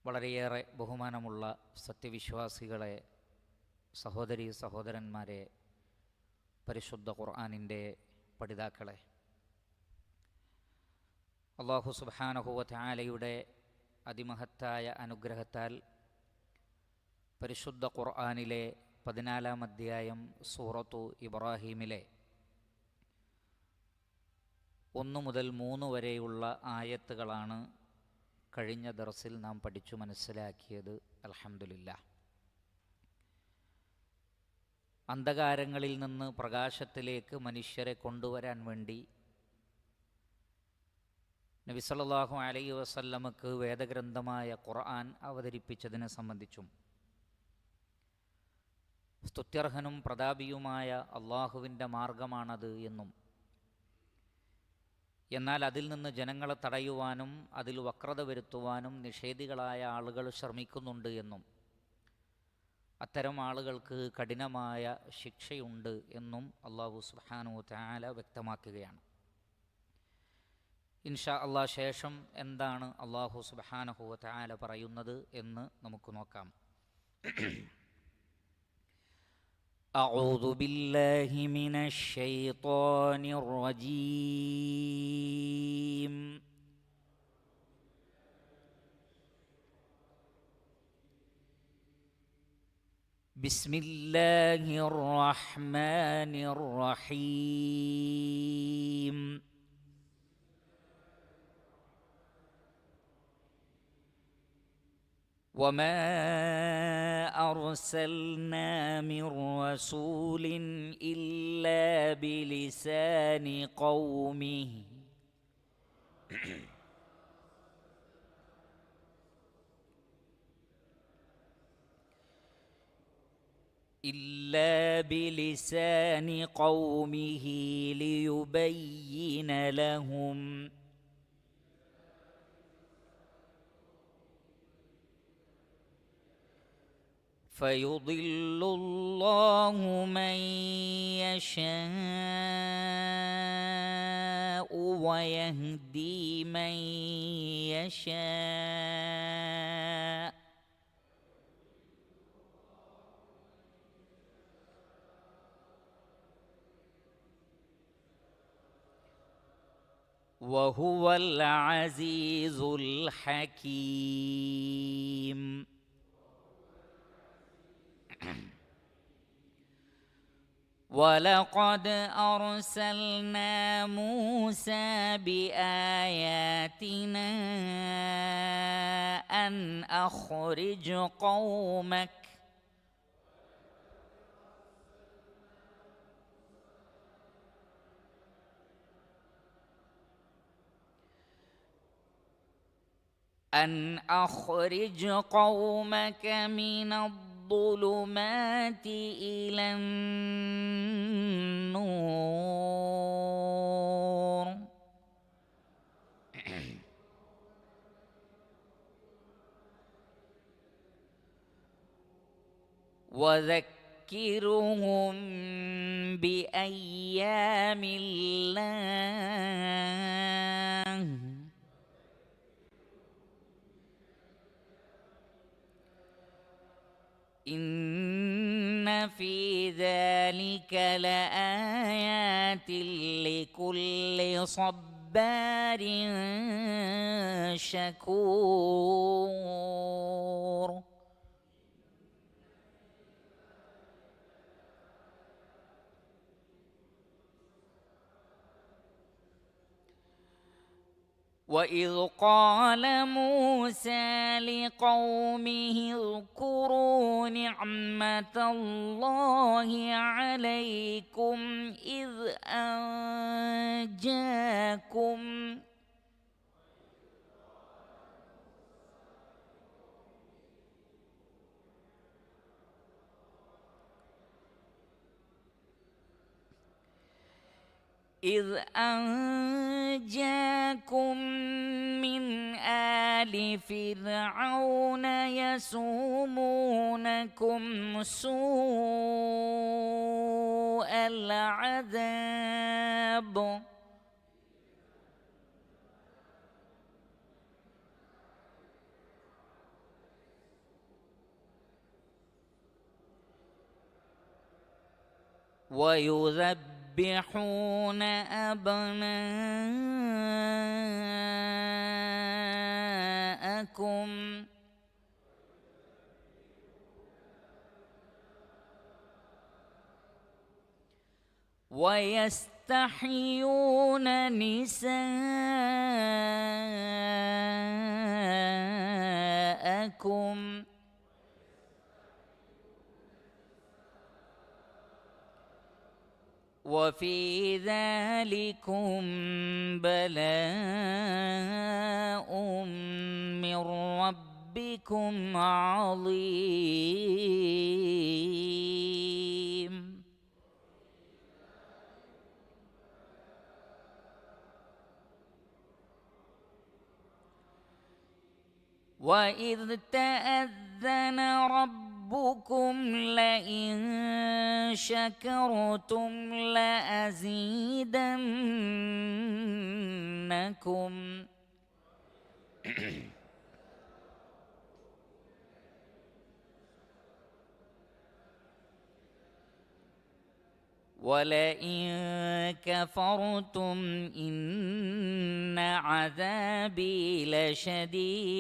വളരെയേറെ ബഹുമാനമുള്ള സത്യവിശ്വാസികളെ, സഹോദരീ സഹോദരന്മാരെ, പരിശുദ്ധ ഖുർആനിൻ്റെ പഠിതാക്കളെ, അല്ലാഹു സുബ്ഹാനഹു വ തആലയുടെ അതിമഹത്തായ അനുഗ്രഹത്താൽ പരിശുദ്ധ ഖുർആനിലെ 14-ാം അധ്യായം സൂറത്തു ഇബ്രാഹീമിലെ 1 മുതൽ 3 വരെയുള്ള ആയത്തുകളാണ് കഴിഞ്ഞ ദർസിൽ നാം പഠിച്ചു മനസ്സിലാക്കിയത്. അൽഹംദുലില്ലാഹ്. അന്ധകാരങ്ങളിൽ നിന്ന് പ്രകാശത്തിലേക്ക് മനുഷ്യരെ കൊണ്ടുവരാൻ വേണ്ടി നബി സല്ലല്ലാഹു അലൈഹി വസല്ലമക്ക് വേദഗ്രന്ഥമായ ഖുർആൻ അവതരിപ്പിച്ചതിനെ സംബന്ധിച്ചും സ്തുത്യർഹനും പ്രതാപിയുമായ അള്ളാഹുവിൻ്റെ മാർഗമാണത് എന്നും, എന്നാൽ അതിൽ നിന്ന് ജനങ്ങളെ തടയുവാനും അതിൽ വക്രത വരുത്തുവാനും നിഷേധികളായ ആളുകൾ ശ്രമിക്കുന്നുണ്ട് എന്നും, അത്തരം ആളുകൾക്ക് കഠിനമായ ശിക്ഷയുണ്ട് എന്നും അല്ലാഹു സുബ്ഹാനഹു വ തആല വ്യക്തമാക്കുകയാണ്. ഇൻഷാ അല്ലാഹ് ശേഷം എന്താണ് അല്ലാഹു സുബ്ഹാനഹു വ തആല പറയുന്നത് എന്ന് നമുക്ക് നോക്കാം. അഊദു ബില്ലാഹി മിനശ് ശൈത്വാനിർ റജീം. ബിസ്മില്ലാഹിർ റഹ്മാനിർ റഹീം. وما أرسلنا من رسول إلا بلسان قومه ليبين لهم فيضل الله من يشاء ويهدي من يشاء وهو العزيز الحكيم. ولقد أرسلنا موسى بآياتنا أن أخرج قومك من الظلمات إلى النور وذكرهم بأيام الله إن في ذلك لآيات لكل صبار شكور. وإذ قال موسى لقومه اذكروا نعمة الله عليكم إذ أنجاكم من آل فرعون يسومونكم سوء العذاب ويذبحون أبناءكم ويستحيون نساءكم وفي ذلكم بلاء من ربكم عظيم. وإذ تأذن ربكم لئن شكرتم لأزيدنكم ولئن كفرتم إن عذابي لشديد.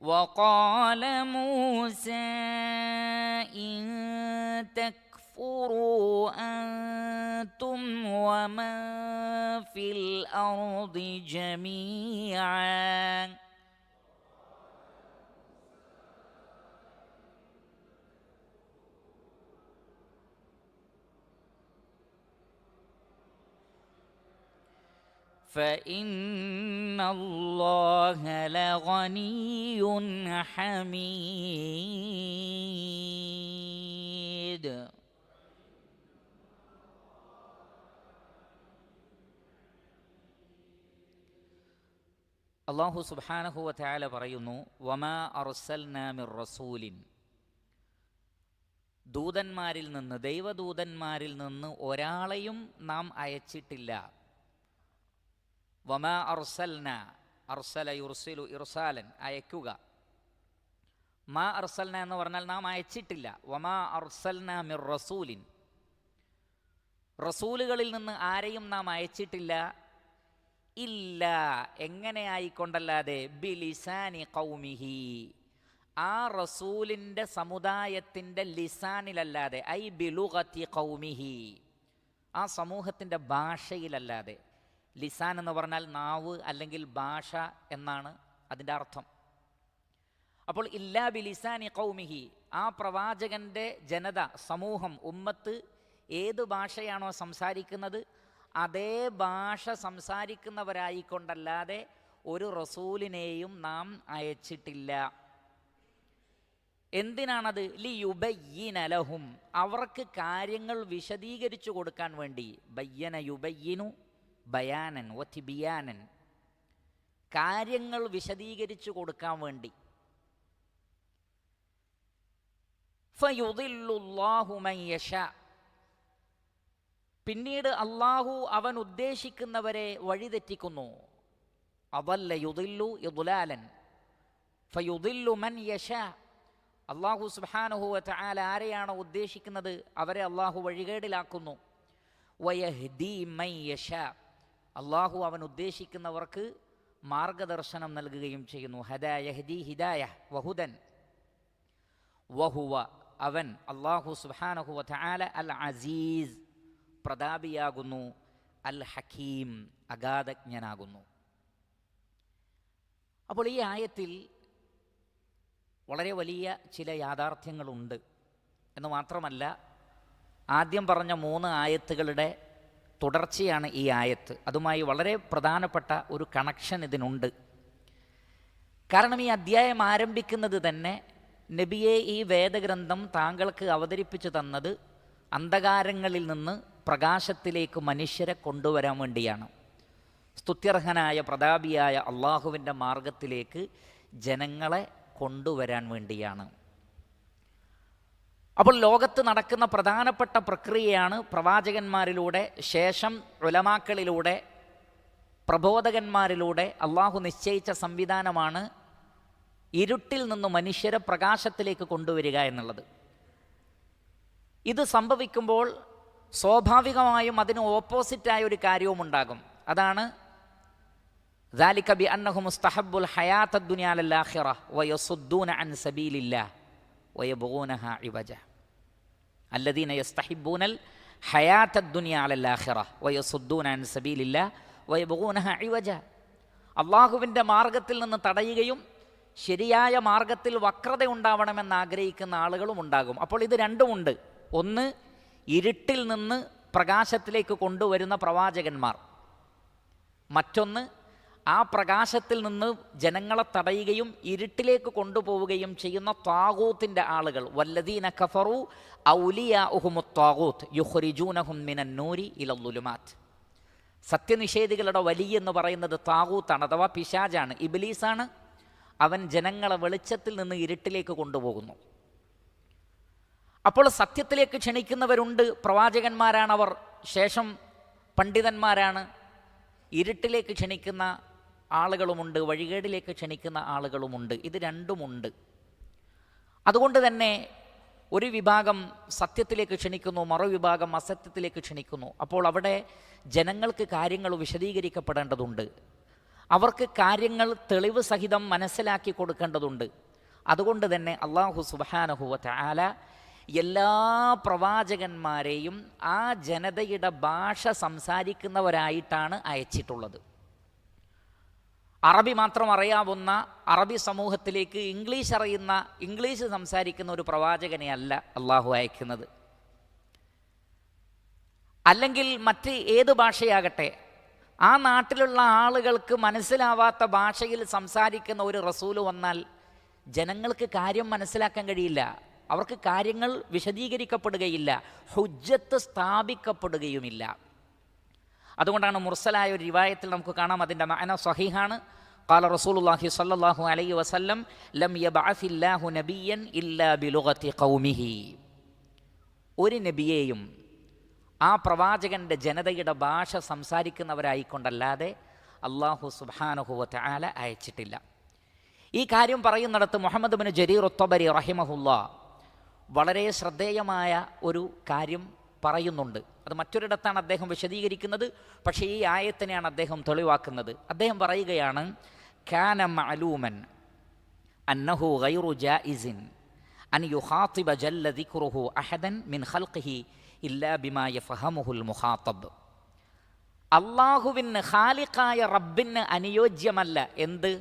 وقال موسى إن تكفروا أنتم ومن في الأرض جميعا فإن الله لغني حميد. അല്ലാഹു സുബ്ഹാനഹു വ തആല പറയുന്നു, വമാ അർസൽനാ മിർ റസൂലിൻ, ദൂതന്മാരിൽ നിന്ന്, ദൈവദൂതന്മാരിൽ നിന്ന് ഒരാളെയും നാം അയച്ചിട്ടില്ല. വമാ അർസൽന, അർസല യുർസിലു ഇർസാലൻ, അയക്കുക. മാ അർസൽന എന്ന് പറഞ്ഞാൽ നാം അയച്ചിട്ടില്ല. വമാ അർസൽന മിർ റസൂലിൻ, റസൂലുകളിൽ നിന്ന് ആരെയും നാം അയച്ചിട്ടില്ല. ഇല്ല, എങ്ങനെ ആയിക്കൊണ്ടല്ലാതെ, ബിലിസാനി ഖൗമിഹി, ആ റസൂലിൻ്റെ സമുദായത്തിൻ്റെ ലിസാനിലല്ലാതെ, ഐ ബിലുഗതി ഖൗമിഹി, ആ സമൂഹത്തിൻ്റെ ഭാഷയിലല്ലാതെ. ലിസാൻ എന്ന് പറഞ്ഞാൽ നാവ് അല്ലെങ്കിൽ ഭാഷ എന്നാണ് അതിൻ്റെ അർത്ഥം. അപ്പോൾ ഇല്ലാ ബിലിസാനി ഖൗമിഹി, ആ പ്രവാചകൻ്റെ ജനത, സമൂഹം, ഉമ്മത്ത് ഏത് ഭാഷയാണോ സംസാരിക്കുന്നത് അതേ ഭാഷ സംസാരിക്കുന്നവരായിക്കൊണ്ടല്ലാതെ ഒരു റസൂലിനെയും നാം അയച്ചിട്ടില്ല. എന്തിനാണത്? ലിയുബയ്യിന ലഹും, അവർക്ക് കാര്യങ്ങൾ വിശദീകരിച്ചു കൊടുക്കാൻ വേണ്ടി. ബയ്യന യുബയ്യിനു ബയാനൻ വതിബിയാനൻ, കാര്യങ്ങൾ വിശദീകരിച്ചു കൊടുക്കാൻ വേണ്ടി. ഫയുദില്ലുല്ലാഹു മൻ യശാ, പിന്നീട് അള്ളാഹു അവൻ ഉദ്ദേശിക്കുന്നവരെ വഴിതെറ്റിക്കുന്നു. അദല്ല യുദില്ലു ഇദ്ലാലൻ ഫയുദില്ലു മൻ യശാ, അള്ളാഹു സുബ്ഹാനഹു വ തആല ആരെയാണോ ഉദ്ദേശിക്കുന്നത് അവരെ അള്ളാഹു വഴികേടിലാക്കുന്നു. വയഹ്ദി മൻ യശാ, അള്ളാഹു അവൻ ഉദ്ദേശിക്കുന്നവർക്ക് മാർഗദർശനം നൽകുകയും ചെയ്യുന്നു. ഹദാ യഹ്ദി ഹിദായ വഹുദൻ വഹുവ, അവൻ അള്ളാഹു സുബ്ഹാനഹു വ തആല അൽ അസീസ്, പ്രതാപിയാകുന്നു, അൽ ഹക്കീം, അഗാധജ്ഞനാകുന്നു. അപ്പോൾ ഈ ആയത്തിൽ വളരെ വലിയ ചില യാഥാർത്ഥ്യങ്ങളുണ്ട് എന്ന് മാത്രമല്ല, ആദ്യം പറഞ്ഞ 3 ആയത്തുകളുടെ തുടർച്ചയാണ് ഈ ആയത്ത്. അതുമായി വളരെ പ്രധാനപ്പെട്ട ഒരു കണക്ഷൻ ഇതിനുണ്ട്. കാരണം ഈ അധ്യായം ആരംഭിക്കുന്നത് തന്നെ, നബിയെ, ഈ വേദഗ്രന്ഥം താങ്കൾക്ക് അവതരിപ്പിച്ചു തന്നത് അന്ധകാരങ്ങളിൽ നിന്ന് പ്രകാശത്തിലേക്ക് മനുഷ്യരെ കൊണ്ടുവരാൻ വേണ്ടിയാണ്. സ്തുത്യർഹനായ പ്രതാപിയായ അള്ളാഹുവിൻ്റെ മാർഗത്തിലേക്ക് ജനങ്ങളെ കൊണ്ടുവരാൻ വേണ്ടിയാണ്. അപ്പോൾ ലോകത്ത് നടക്കുന്ന പ്രധാനപ്പെട്ട പ്രക്രിയയാണ് പ്രവാചകന്മാരിലൂടെ, ശേഷം ഉലമാക്കളിലൂടെ പ്രബോധകന്മാരിലൂടെ അള്ളാഹു നിശ്ചയിച്ച സംവിധാനമാണ് ഇരുട്ടിൽ നിന്ന് മനുഷ്യരെ പ്രകാശത്തിലേക്ക് കൊണ്ടുവരിക എന്നുള്ളത്. ഇത് സംഭവിക്കുമ്പോൾ സ്വാഭാവികമായും അതിന് ഓപ്പോസിറ്റായ ഒരു കാര്യവും ഉണ്ടാകും. അതാണ് ذَلِكَ بِأَنَّهُمْ اسْتَحَبُّوا الْحَيَاةَ الدُّنْيَا عَلَى الْآخِرَةِ وَيَصُدُّونَ عَنْ سَبِيلِ اللَّهِ وَيَبْغُونَهَا عِوَجًا الَّذِينَ يَسْتَحِبُّونَ الْحَيَاةَ الدُّنْيَا عَلَى الْآخِرَةِ وَيَصُدُّونَ عَنْ سَبِيلِ اللَّهِ وَيَبْغُونَهَا عِوَجًا. അള്ളാഹുവിൻ്റെ മാർഗത്തിൽ നിന്ന് തടയുകയും ശരിയായ മാർഗത്തിൽ വക്രത ഉണ്ടാവണമെന്ന് ആഗ്രഹിക്കുന്ന ആളുകളും ഉണ്ടാകും. അപ്പോൾ ഇത് രണ്ടുമുണ്ട്. ഒന്ന്, ഇരുട്ടിൽ നിന്ന് പ്രകാശത്തിലേക്ക് കൊണ്ടുവരുന്ന പ്രവാചകന്മാർ. മറ്റൊന്ന്, ആ പ്രകാശത്തിൽ നിന്ന് ജനങ്ങളെ തടയുകയും ഇരുട്ടിലേക്ക് കൊണ്ടുപോവുകയും ചെയ്യുന്ന ത്വാഗൂത്തിൻ്റെ ആളുകൾ. വല്ലദീന കഫറു ഔലിയാഉഹുമുത് ത്വാഗൂത്ത് യുഖ്രിജൂനഹും മിനൻ നൂരി ഇലൽ ളുലുമാത്ത്. സത്യനിഷേധികളുടെ വലിയ എന്ന് പറയുന്നത് താഗൂത്താണ്, അഥവാ പിശാചാണ്, ഇബ്ലീസാണ്. അവൻ ജനങ്ങളെ വെളിച്ചത്തിൽ നിന്ന് ഇരുട്ടിലേക്ക് കൊണ്ടുപോകുന്നു. അപ്പോൾ സത്യത്തിലേക്ക് ക്ഷണിക്കുന്നവരുണ്ട്, പ്രവാചകന്മാരാണവർ. ശേഷം പണ്ഡിതന്മാരാണ്. ഇരുട്ടിലേക്ക് ക്ഷണിക്കുന്ന ആളുകളുമുണ്ട്, വഴികേടിലേക്ക് ക്ഷണിക്കുന്ന ആളുകളുമുണ്ട്. ഇത് രണ്ടുമുണ്ട്. അതുകൊണ്ട് തന്നെ ഒരു വിഭാഗം സത്യത്തിലേക്ക് ക്ഷണിക്കുന്നു, മറുവിഭാഗം അസത്യത്തിലേക്ക് ക്ഷണിക്കുന്നു. അപ്പോൾ അവിടെ ജനങ്ങൾക്ക് കാര്യങ്ങൾ വിശദീകരിക്കപ്പെടേണ്ടതുണ്ട്. അവർക്ക് കാര്യങ്ങൾ തെളിവ് സഹിതം മനസ്സിലാക്കി കൊടുക്കേണ്ടതുണ്ട്. അതുകൊണ്ട് തന്നെ അല്ലാഹു സുബ്ഹാനഹു വ തആല എല്ലാ പ്രവാചകന്മാരെയും ആ ജനതയുടെ ഭാഷ സംസാരിക്കുന്നവരായിട്ടാണ് അയച്ചിട്ടുള്ളത്. അറബി മാത്രം അറിയാവുന്ന അറബി സമൂഹത്തിലേക്ക് ഇംഗ്ലീഷ് സംസാരിക്കുന്ന ഒരു പ്രവാചകനെ അല്ല അള്ളാഹു അയക്കുന്നത്. അല്ലെങ്കിൽ മറ്റ് ഏത് ഭാഷയാകട്ടെ, ആ നാട്ടിലുള്ള ആളുകൾക്ക് മനസ്സിലാവാത്ത ഭാഷയിൽ സംസാരിക്കുന്ന ഒരു റസൂല് വന്നാൽ ജനങ്ങൾക്ക് കാര്യം മനസ്സിലാക്കാൻ കഴിയില്ല. അവർക്ക് കാര്യങ്ങൾ വിശദീകരിക്കപ്പെടുകയില്ല, ഹുജ്ജത്ത് സ്ഥാപിക്കപ്പെടുകയുമില്ല. അതുകൊണ്ടാണ് മുർസലായ ഒരു റിവായത്തിൽ നമുക്ക് കാണാം, അതിൻ്റെ മഅന സ്വഹീഹാണ്. ഖാല റസൂലുള്ളാഹി സ്വല്ലല്ലാഹു അലൈഹി വസല്ലം ലം യബ്അസില്ലാഹു നബിയ്യൻ ഇല്ലാ ബിലുഗതി ഖൗമിഹി. ഒരു നബിയെയും ആ പ്രവാചകൻ്റെ ജനതയുടെ ഭാഷ സംസാരിക്കുന്നവരായിക്കൊണ്ടല്ലാതെ അല്ലാഹു സുബ്ഹാനഹു വ തആല അയച്ചിട്ടില്ല. ഈ കാര്യം പറയുന്നിടത്ത് മുഹമ്മദ് ബിൻ ജരീർ അത്ത്-തബരി റഹിമഹുല്ലാഹ് വളരെ ശ്രദ്ധേയമായ ഒരു കാര്യം പറയുന്നുണ്ട്. അത് മറ്റൊരിടത്താണ് അദ്ദേഹം വിശദീകരിക്കുന്നത്, പക്ഷേ ഈ ആയത്തിനെയാണ് അദ്ദേഹം തെളിവാക്കുന്നത്. അദ്ദേഹം പറയുകയാണ്, കാന മഅലൂമൻ അന്നഹു ഗൈറു ജായിസിൻ അൻ യുഖാതിബ ജല്ല ദിക്റുഹു അഹദൻ മിൻ ഖൽഖിഹി ഇല്ലാ ബിമാ യഫഹമുഹുൽ മുഖാതബ്. അല്ലാഹുവിന്, ഖാലിഖായ റബ്ബിന് അനുയോജ്യമല്ല എന്ത്?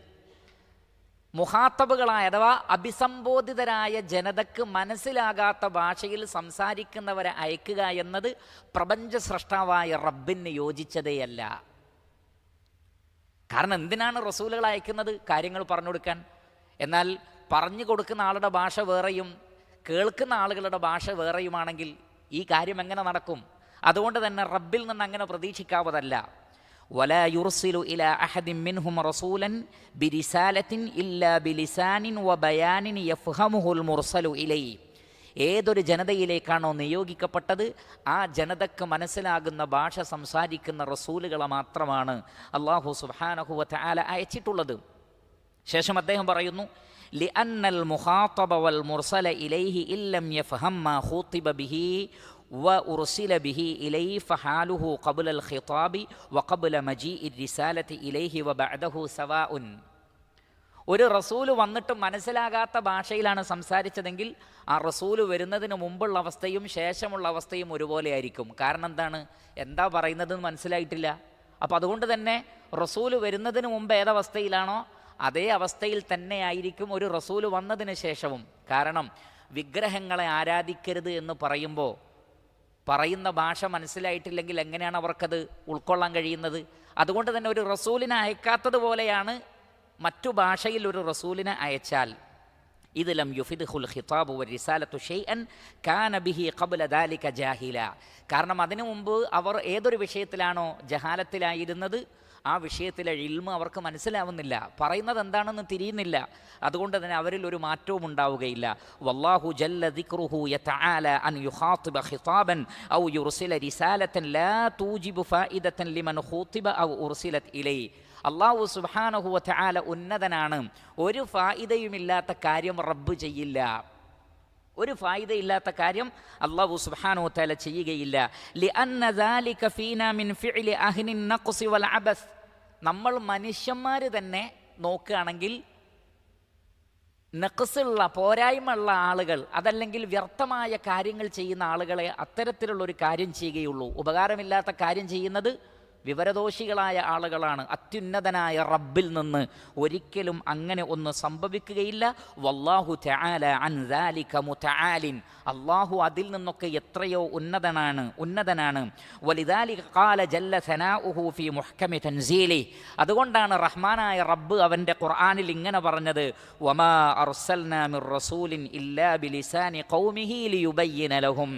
മുഖാത്തബുകളായ അഥവാ അഭിസംബോധിതരായ ജനതക്ക് മനസ്സിലാകാത്ത ഭാഷയിൽ സംസാരിക്കുന്നവരെ അയക്കുക എന്നത് പ്രപഞ്ച സ്രഷ്ടാവായ റബ്ബിന് യോജിച്ചതേയല്ല. കാരണം എന്തിനാണ് റസൂലുകൾ അയക്കുന്നത്? കാര്യങ്ങൾ പറഞ്ഞു കൊടുക്കാൻ. എന്നാൽ പറഞ്ഞു കൊടുക്കുന്ന ആളുടെ ഭാഷ വേറെയും കേൾക്കുന്ന ആളുകളുടെ ഭാഷ വേറെയുമാണെങ്കിൽ ഈ കാര്യം എങ്ങനെ നടക്കും? അതുകൊണ്ട് തന്നെ റബ്ബിൽ നിന്ന് അങ്ങനെ പ്രതീക്ഷിക്കാവതല്ല. ولا يرسل إلى أحد منهم رسولا برسالة إلا بلسان وبيان يفهمه المرسل إليه. ഏതൊരു ജനതയിലേക്കാണോ നിയോഗിക്കപ്പെട്ടത് ആ ജനതക്ക് മനസ്സിലാകുന്ന ഭാഷ സംസാരിക്കുന്ന റസൂലുകളെ മാത്രമാണ് അല്ലാഹു സുബ്ഹാനഹു വ തആല അയച്ചിട്ടുള്ളത്. ശേഷം അദ്ദേഹം പറയുന്നു, ലിഅന്നൽ മുഖാതബ വൽ മുർസല ഇലൈഹി ഇല്ലം യഫ്ഹം മാ ഖൂതിബ ബിഹി وأرسل به إليه فحاله قبل الخطاب وقبل مجيء الرسالة إليه وبعده سواء. ഒരു റസൂല് വന്നിട്ട് മനസ്സിലാകാത്ത ഭാഷയിലാണ് സംസാരിച്ചതെങ്കിൽ ആ റസൂല് വരുന്നതിന് മുമ്പുള്ള അവസ്ഥയും ശേഷമുള്ള അവസ്ഥയും ഒരുപോലെ ആയിരിക്കും. കാരണം എന്താണ്? എന്താ പറയുന്നതെന്ന് മനസ്സിലായിട്ടില്ല. അപ്പോൾ അതുകൊണ്ട് തന്നെ റസൂല് വരുന്നതിന് മുമ്പ് ഏതവസ്ഥയിലാണോ അതേ അവസ്ഥയിൽ തന്നെ ആയിരിക്കും ഒരു റസൂല് വന്നതിന് ശേഷവും. കാരണം വിഗ്രഹങ്ങളെ ആരാധിക്കരുത് എന്ന് പറയുമ്പോൾ പറയുന്ന ഭാഷ മനസ്സിലായിട്ടില്ലെങ്കിൽ എങ്ങനെയാണ് അവർക്കത് ഉൾക്കൊള്ളാൻ കഴിയുന്നത്? അതുകൊണ്ട് തന്നെ ഒരു റസൂലിനെ അയക്കാത്തത് പോലെയാണ് മറ്റു ഭാഷയിൽ ഒരു റസൂലിനെ അയച്ചാൽ. ഇത് ലം യുഫിദ്ഹുൽ ഖിതാബു വറിസാലത്തു ഷൈഅൻ കാന ബിഹി ഖബ്ല ദാലിക ജാഹില. കാരണം അതിനു മുമ്പ് അവർ ഏതൊരു വിഷയത്തിലാണോ ജഹാലത്തിലായിരുന്നത് ആ വിഷയത്തിലെ ഇൽമ് അവർക്ക് മനസ്സിലാവുന്നില്ല, പറയുന്നത് എന്താണെന്ന് തിരിയുന്നില്ല. അതുകൊണ്ട് തന്നെ അവരിൽ ഒരു മാറ്റവും ഉണ്ടാവുകയില്ല. വല്ലാഹു ജല്ല ദിക്റുഹു യതആല അൻ യുഖാതിബ ഖിതാബൻ ഔ യുർസില റിസാലതൻ ലാ തൂജിബു ഫായിദതൻ ലിമൻ ഖൂതിബ ഔ ഉർസിലത് ഇലൈഹി. അല്ലാഹു സുബ്ഹാനഹു വതആല ഉന്നതനാണ്. ഒരു ഫായിദയുമില്ലാത്ത കാര്യം റബ്ബ് ചെയ്യില്ല. ഒരു ഫായിദയില്ലാത്ത കാര്യം അല്ലാഹു സുബ്ഹാനഹു വതആല ചെയ്യുകയില്ല. ലിഅന്ന ദാലിക ഫീനാ മിൻ ഫിഅലി അഹ്ലിൻ നഖ്സി വൽ അബസ്. നമ്മൾ മനുഷ്യന്മാർ തന്നെ നോക്കുകയാണെങ്കിൽ നഖ്സുള്ള പോരായ്മയുള്ള ആളുകൾ, അതല്ലെങ്കിൽ വ്യർത്ഥമായ കാര്യങ്ങൾ ചെയ്യുന്ന ആളുകളെ അത്തരത്തിലുള്ളൊരു കാര്യം ചെയ്യുകയുള്ളൂ. ഉപകാരമില്ലാത്ത കാര്യം ചെയ്യുന്നത് വിവരദോഷികളായ ആളുകളാണ്. അത്യുന്നതനായ റബ്ബിൽ നിന്ന് ഒരിക്കലും അങ്ങനെ ഒന്ന് സംഭവിക്കുകയില്ല. വല്ലാഹു തആല അൻ ദാലിക മുതആലിൻ. അല്ലാഹു അതിൽ നിന്നൊക്കെ എത്രയോ ഉന്നതനാണ്. വലിദാലിക ഖാല ജല്ല സനാഉഹു ഫീ മുഹ്കമി തൻസീലി. അതുകൊണ്ടാണ് റഹ്മാനായ റബ്ബ് അവൻ്റെ ഖുർആനിൽ ഇങ്ങനെ പറഞ്ഞത്, വമാ അർസൽനാ മിർ റസൂലിൻ ഇല്ലാ ബിലിസാനി ഖൗമിഹി ലിയുബയ്യിന ലഹും.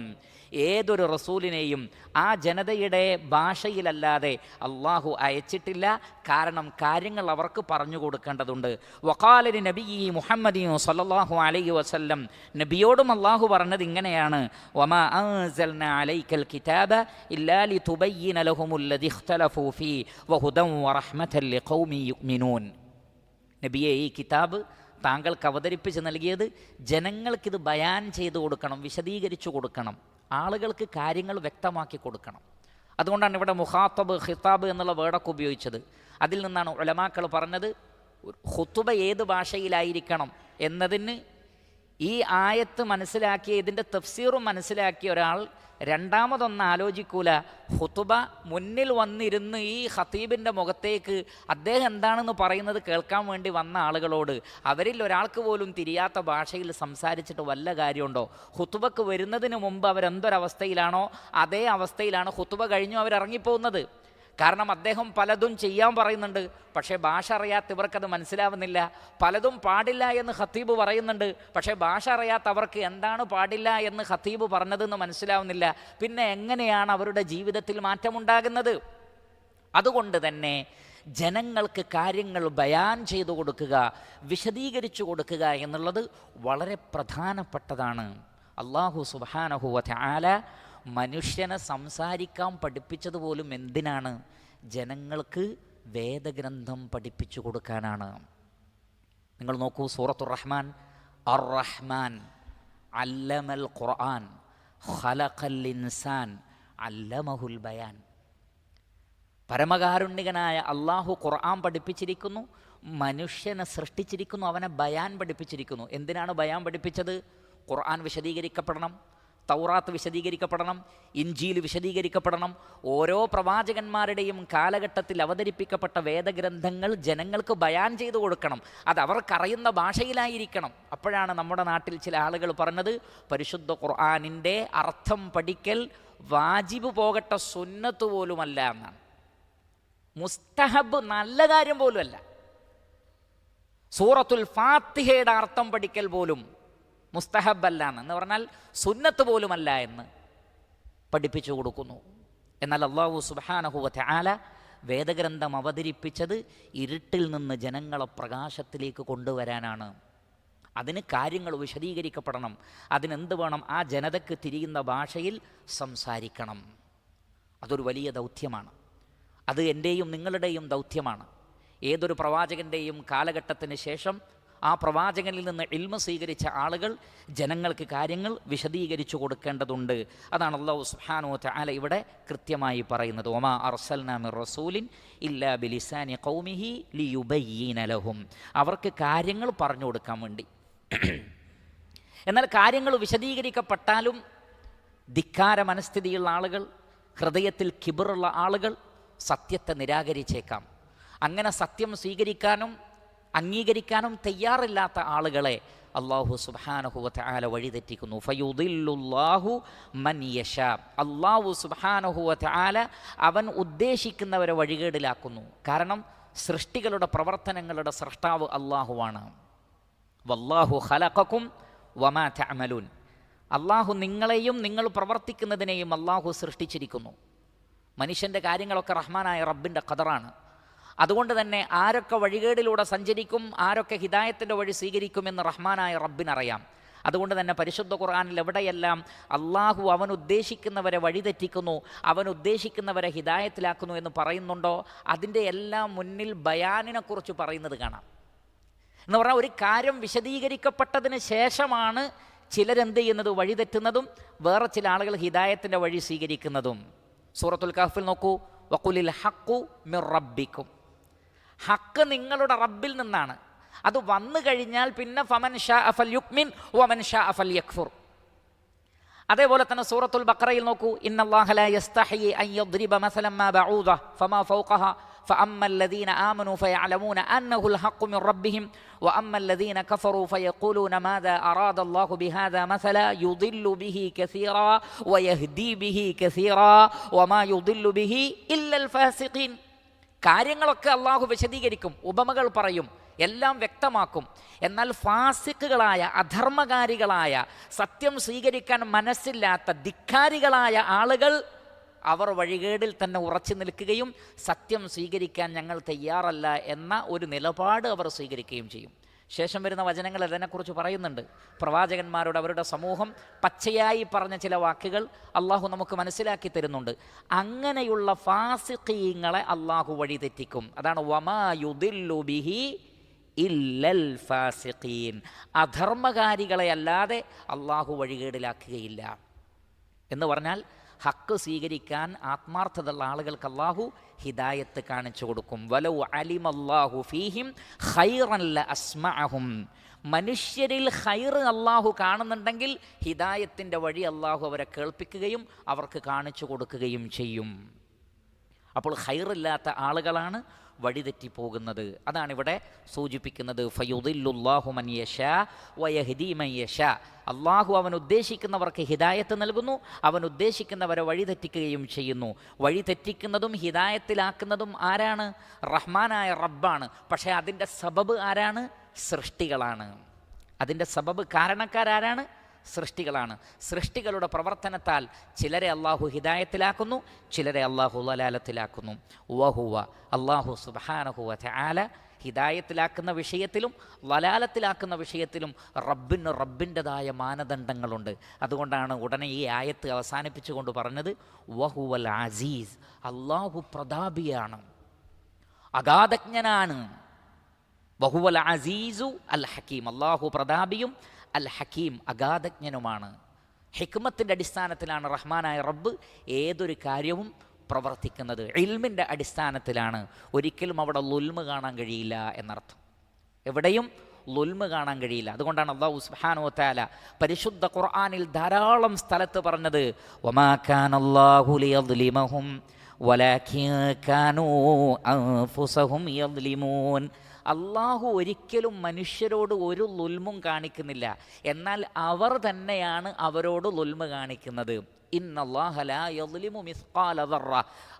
ഏതൊരു റസൂലിനെയും ആ ജനതയുടെ ഭാഷയിലല്ലാതെ അള്ളാഹു അയച്ചിട്ടില്ല. കാരണം കാര്യങ്ങൾ അവർക്ക് പറഞ്ഞു കൊടുക്കേണ്ടതുണ്ട്. വഖാലി നബിയി മുഹമ്മദി സ്വല്ലല്ലാഹു അലൈഹി വസല്ലം, നബിയോടും അള്ളാഹു പറഞ്ഞത് ഇങ്ങനെയാണ്, വമാ അൻസൽനാ അലൈക്കൽ കിതാബ ഇല്ലാ ലിതുബയ്യിന ലഹുമുല്ലദി ഇഖ്തലഫൂ ഫീ വഹുദൻ വറഹ്മതൻ ലിഖൗമി യുഅ്മിനൂൻ. നബിയെ, ഈ കിതാബ് താങ്കൾക്ക് അവതരിപ്പിച്ച് നൽകിയത് ജനങ്ങൾക്കിത് ബയാൻ ചെയ്തു കൊടുക്കണം, വിശദീകരിച്ചു കൊടുക്കണം, ആളുകൾക്ക് കാര്യങ്ങൾ വ്യക്തമാക്കി കൊടുക്കണം. അതുകൊണ്ടാണ് ഇവിടെ മുഖാത്തബ് ഖിതാബ് എന്നുള്ള വേർഡൊക്കെ ഉപയോഗിച്ചത്. അതിൽ നിന്നാണ് ഉലമാക്കൾ പറഞ്ഞത് ഖുതുബ ഏത് ഭാഷയിലായിരിക്കണം എന്നതിന് ഈ ആയത്ത് മനസ്സിലാക്കിയ, ഇതിൻ്റെ തഫ്സീറും മനസ്സിലാക്കിയ ഒരാൾ രണ്ടാമതൊന്നും ആലോചിക്കൂല. ഖുതുബ മുന്നിൽ വന്നിരുന്ന് ഈ ഖതീബിൻ്റെ മുഖത്തേക്ക് അദ്ദേഹം എന്താണെന്ന് പറയുന്നത് കേൾക്കാൻ വേണ്ടി വന്ന ആളുകളോട് അവരിൽ ഒരാൾക്ക് പോലും തിരിയാത്ത ഭാഷയിൽ സംസാരിച്ചിട്ട് വല്ല കാര്യമുണ്ടോ? ഖുതുബക്ക് വരുന്നതിന് മുമ്പ് അവരെന്തൊരവസ്ഥയിലാണോ അതേ അവസ്ഥയിലാണ് ഖുതുബ കഴിഞ്ഞു അവരിറങ്ങിപ്പോകുന്നത്. കാരണം അദ്ദേഹം പലതും ചെയ്യാൻ പറയുന്നുണ്ട്, പക്ഷേ ഭാഷ അറിയാത്ത ഇവർക്കത് മനസ്സിലാവുന്നില്ല. പലതും പാടില്ല എന്ന് ഖതീബ് പറയുന്നുണ്ട്, പക്ഷേ ഭാഷ അറിയാത്തവർക്ക് എന്താണ് പാടില്ല എന്ന് ഖതീബ് പറഞ്ഞതെന്ന് മനസ്സിലാവുന്നില്ല. പിന്നെ എങ്ങനെയാണ് അവരുടെ ജീവിതത്തിൽ മാറ്റമുണ്ടാകുന്നത്? അതുകൊണ്ട് തന്നെ ജനങ്ങൾക്ക് കാര്യങ്ങൾ ബയാൻ ചെയ്തു കൊടുക്കുക, വിശദീകരിച്ചു കൊടുക്കുക എന്നുള്ളത് വളരെ പ്രധാനപ്പെട്ടതാണ്. അല്ലാഹു സുബ്ഹാനഹു വതആല മനുഷ്യനെ സംസാരിക്കാൻ പഠിപ്പിച്ചതുപോലും എന്തിനാണ്? ജനങ്ങൾക്ക് വേദഗ്രന്ഥം പഠിപ്പിച്ചു കൊടുക്കാനാണ്. നിങ്ങൾ നോക്കൂ, സൂറത്തുർ റഹ്മാൻ, അർ റഹ്മാൻ അല്ലമൽ ഖുർആൻ ഖലഖൽ ഇൻസാൻ അല്ലമഹുൽ ബയാൻ. പരമകാരുണ്യകനായ അള്ളാഹു ഖുർആൻ പഠിപ്പിച്ചിരിക്കുന്നു, മനുഷ്യനെ സൃഷ്ടിച്ചിരിക്കുന്നു, അവനെ ബയാൻ പഠിപ്പിച്ചിരിക്കുന്നു. എന്തിനാണ് ബയാൻ പഠിപ്പിച്ചത്? ഖുർആൻ വിശദീകരിക്കപ്പെടണം, തൗറാത്ത് വിശദീകരിക്കപ്പെടണം, ഇൻജീൽ വിശദീകരിക്കപ്പെടണം. ഓരോ പ്രവാചകന്മാരുടെയും കാലഘട്ടത്തിൽ അവതരിപ്പിക്കപ്പെട്ട വേദഗ്രന്ഥങ്ങൾ ജനങ്ങൾക്ക് ബയാൻ ചെയ്തു കൊടുക്കണം. അത് അവർക്കറിയുന്ന ഭാഷയിലായിരിക്കണം. അപ്പോഴാണ് നമ്മുടെ നാട്ടിൽ ചില ആളുകൾ പറഞ്ഞത് പരിശുദ്ധ ഖുർആനിൻ്റെ അർത്ഥം പഠിക്കൽ വാജിബ് പോകട്ടെ സുന്നത്ത് പോലുമല്ല എന്നാണ്. മുസ്തഹബ് നല്ല കാര്യം പോലുമല്ല. സൂറത്തുൽ ഫാത്തിഹയുടെ അർത്ഥം പഠിക്കൽ പോലും മുസ്തഹബല്ല എന്ന് പറഞ്ഞാൽ സുന്നത്ത് പോലുമല്ല എന്ന് പഠിപ്പിച്ചു കൊടുക്കുന്നു. എന്നാൽ അല്ലാഹു സുബ്ഹാനഹു വതആല വേദഗ്രന്ഥം അവതരിപ്പിച്ചത് ഇരുട്ടിൽ നിന്ന് ജനങ്ങളെ പ്രകാശത്തിലേക്ക് കൊണ്ടുവരാനാണ്. അതിന് കാര്യങ്ങൾ വിശദീകരിക്കപ്പെടണം. അതിനെന്ത് വേണം? ആ ജനതയ്ക്ക് തിരിയുന്ന ഭാഷയിൽ സംസാരിക്കണം. അതൊരു വലിയ ദൗത്യമാണ്. അത് എൻ്റെയും നിങ്ങളുടെയും ദൗത്യമാണ്. ഏതൊരു പ്രവാചകൻ്റെയും കാലഘട്ടത്തിന് ശേഷം ആ പ്രവാചകനിൽ നിന്ന് ഇൽമ സ്വീകരിച്ച ആളുകൾ ജനങ്ങൾക്ക് കാര്യങ്ങൾ വിശദീകരിച്ചു കൊടുക്കേണ്ടതുണ്ട്. അതാണ് അല്ലാഹു സുബ്ഹാനഹു വതആല ഇവിടെ കൃത്യമായി പറയുന്നത്. വമാ അർസൽനാ മിർ റസൂലിൻ ഇല്ലാ ബിലിസാനി ഖൗമിഹി ലിയുബയ്യിന ലഹും. അവർക്ക് കാര്യങ്ങൾ പറഞ്ഞു കൊടുക്കാൻ വേണ്ടി. എന്നാൽ കാര്യങ്ങൾ വിശദീകരിക്കപ്പെട്ടാലും ധിക്കാര മനസ്ഥിതിയുള്ള ആളുകൾ, ഹൃദയത്തിൽ കിബറുള്ള ആളുകൾ സത്യത്തെ നിരാകരിച്ചേക്കാം. അങ്ങനെ സത്യം സ്വീകരിക്കാനും അംഗീകരിക്കാനും തയ്യാറില്ലാത്ത ആളുകളെ അല്ലാഹു സുബ്ഹാനഹു വതആല വഴിതെറ്റിക്കുന്നു. ഫയുദില്ലുല്ലാഹു മൻ യശാ. അല്ലാഹു സുബ്ഹാനഹു വതആല അവൻ ഉദ്ദേശിക്കുന്നവരെ വഴികേടിലാക്കുന്നു. കാരണം സൃഷ്ടികളുടെ പ്രവർത്തനങ്ങളുടെ സൃഷ്ടാവ് അല്ലാഹുവാണ്. വല്ലാഹു ഖലഖകും വമാ തഅമലൂൻ. അല്ലാഹു നിങ്ങളെയും നിങ്ങൾ പ്രവർത്തിക്കുന്നതിനെയും അല്ലാഹു സൃഷ്ടിച്ചിരിക്കുന്നു. മനുഷ്യൻ്റെ കാര്യങ്ങളൊക്കെ റഹ്മാനായ റബ്ബിൻ്റെ ഖദറാണ്. അതുകൊണ്ട് തന്നെ ആരൊക്കെ വഴികേടിലൂടെ സഞ്ചരിക്കും, ആരൊക്കെ ഹിദായത്തിൻ്റെ വഴി സ്വീകരിക്കുമെന്ന് റഹ്മാനായ റബ്ബിനറിയാം. അതുകൊണ്ട് തന്നെ പരിശുദ്ധ ഖുർആനിൽ എവിടെയെല്ലാം അള്ളാഹു അവൻ ഉദ്ദേശിക്കുന്നവരെ വഴിതെറ്റിക്കുന്നു, അവൻ ഉദ്ദേശിക്കുന്നവരെ ഹിദായത്തിലാക്കുന്നു എന്ന് പറയുന്നുണ്ടോ, അതിൻ്റെ എല്ലാം മുന്നിൽ ബയാനിനെക്കുറിച്ച് പറയുന്നത് കാണാം. എന്ന് പറഞ്ഞാൽ ഒരു കാര്യം വിശദീകരിക്കപ്പെട്ടതിന് ശേഷമാണ് ചിലരെന്ത് ചെയ്യുന്നത്, വഴിതെറ്റുന്നതും വേറെ ചില ആളുകൾ ഹിദായത്തിൻ്റെ വഴി സ്വീകരിക്കുന്നതും. സൂറത്തുൽ കഹ്ഫിൽ നോക്കൂ, വഖുലിൽ ഹഖ്ഖു മിർ റബ്ബിക്കും, ഹക്ക് നിങ്ങളുടെ റബ്ബിൽ നിന്നാണ്. അത് വന്നു കഴിഞ്ഞാൽ പിന്നെ ഫമൻ ശാഅ ഫൽയുക്മിൻ വമൻ ശാഅ ഫൽയക്ഫുർ. അതേപോലെ തന്നെ സൂറത്തുൽ ബഖറയിൽ നോക്കൂ, ഇന്നല്ലാഹ ലാ യസ്തഹി അൻ യദ്രിബ മസലൻ മാ ബഊദ ഫമാ ഫൗഖഹ فأما الذين آمنوا فيعلمون أنه الحق من ربهم وأما الذين كفروا فيقولون ماذا أراد الله بهذا مثلا يضل به كثيرا ويهدي به كثيرا وما يضل به إلا الفاسقين. കാര്യങ്ങളൊക്കെ അള്ളാഹു വിശദീകരിക്കും, ഉപമകൾ പറയും, എല്ലാം വ്യക്തമാക്കും. എന്നാൽ ഫാസിക്കുകളായ, അധർമ്മകാരികളായ, സത്യം സ്വീകരിക്കാൻ മനസ്സില്ലാത്ത ധിക്കാരികളായ ആളുകൾ അവർ വഴികേടിൽ തന്നെ ഉറച്ചു നിൽക്കുകയും സത്യം സ്വീകരിക്കാൻ ഞങ്ങൾ തയ്യാറല്ല എന്ന ഒരു നിലപാട് അവർ സ്വീകരിക്കുകയും ചെയ്യും. ശേഷം വരുന്ന വചനങ്ങൾ അതിനെക്കുറിച്ച് പറയുന്നുണ്ട്. പ്രവാചകന്മാരോട് അവരുടെ സമൂഹം പച്ചയായി പറഞ്ഞ ചില വാക്കുകൾ അള്ളാഹു നമുക്ക് മനസ്സിലാക്കി തരുന്നുണ്ട്. അങ്ങനെയുള്ള ഫാസിഖീങ്ങളെ അള്ളാഹു വഴി തെറ്റിക്കും. അതാണ് വമാ യുദില്ലു ബിഹി ഇല്ലൽ ഫാസിഖീൻ. അധർമ്മകാരികളെ അല്ലാതെ അള്ളാഹു വഴികേടിലാക്കുകയില്ല എന്ന് പറഞ്ഞാൽ ഹക്ക് സ്വീകരിക്കാൻ ആത്മാർത്ഥതയുള്ള ആളുകൾക്ക് അല്ലാഹു ഹിദായത്ത് കാണിച്ചു കൊടുക്കും. വലൗ അലിമല്ലാഹു ഫീഹിം ഖൈറൻ ലഅസ്മഅഹും. മനുഷ്യരിൽ ഖൈർ അല്ലാഹു കാണുന്നുണ്ടെങ്കിൽ ഹിദായത്തിൻ്റെ വഴി അല്ലാഹു അവരെ കേൾപ്പിക്കുകയും അവർക്ക് കാണിച്ചു കൊടുക്കുകയും ചെയ്യും. അപ്പോൾ ഖൈറില്ലാത്ത ആളുകളാണ് വഴിതെറ്റിപ്പോകുന്നത്. അതാണ് ഇവിടെ സൂചിപ്പിക്കുന്നത്. ഫയുദില്ലുല്ലാഹു മൻ യശാ വയഹ്ദി മൻ യശാ. അള്ളാഹു അവൻ ഉദ്ദേശിക്കുന്നവർക്ക് ഹിദായത്ത് നൽകുന്നു, അവൻ ഉദ്ദേശിക്കുന്നവരെ വഴിതെറ്റിക്കുകയും ചെയ്യുന്നു. വഴിതെറ്റിക്കുന്നതും ഹിദായത്തിലാക്കുന്നതും ആരാണ്? റഹ്മാനായ റബ്ബാണ്. പക്ഷേ അതിൻ്റെ സബബ് ആരാണ്? സൃഷ്ടികളാണ്. അതിൻ്റെ സബബ് കാരണക്കാരാരാണ്? സൃഷ്ടികളാണ്. സൃഷ്ടികളുടെ പ്രവർത്തനത്താൽ ചിലരെ അള്ളാഹു ഹിദായത്തിലാക്കുന്നു, ചിലരെ അള്ളാഹു ലലാലത്തിലാക്കുന്നു. വഹുവ അള്ളാഹു സുബ്ഹാനഹു വ തആല ഹിദായത്തിലാക്കുന്ന വിഷയത്തിലും ലലാലത്തിലാക്കുന്ന വിഷയത്തിലും റബ്ബിൻ്റെതായ മാനദണ്ഡങ്ങളുണ്ട്. അതുകൊണ്ടാണ് ഉടനെ ഈ ആയത്ത് അവസാനിപ്പിച്ചുകൊണ്ട് പറഞ്ഞത് വഹുവൽ അസീസ്. അള്ളാഹു പ്രതാപിയാണ്, അഗാധജ്ഞനാണ്. വഹുവൽ അസീസു അൽ ഹക്കീം. അള്ളാഹു പ്രതാപിയും അൽ ഹക്കീം അഗാധജ്ഞനുമാണ്. ഹിക്മത്തിൻ്റെ അടിസ്ഥാനത്തിലാണ് റഹ്മാനായ റബ്ബ് ഏതൊരു കാര്യവും പ്രവർത്തിക്കുന്നത്. ഇൽമിൻ്റെ അടിസ്ഥാനത്തിലാണ്. ഒരിക്കലും അവിടെ ലുൽമ് കാണാൻ കഴിയില്ല എന്നർത്ഥം. എവിടെയും ലുൽമ് കാണാൻ കഴിയില്ല. അതുകൊണ്ടാണ് അല്ലാഹു സുബ്ഹാനഹു വ തആല പരിശുദ്ധ ഖുർആനിൽ ധാരാളം സ്ഥലത്ത് പറഞ്ഞത് വമാ കാനല്ലാഹു ലിയദ്ലിമഹും വലാകിൻ കാനൂ അൻഫുസഹും യദ്ലിമൂൻ. അള്ളാഹു ഒരിക്കലും മനുഷ്യരോട് ഒരു ലുൽമും കാണിക്കുന്നില്ല, എന്നാൽ അവർ തന്നെയാണ് അവരോട് ലുൽമ് കാണിക്കുന്നത്. ഇന്നല്ലാഹ ലാ യദ്ലിമു മിസ്ഖാല ദർറ.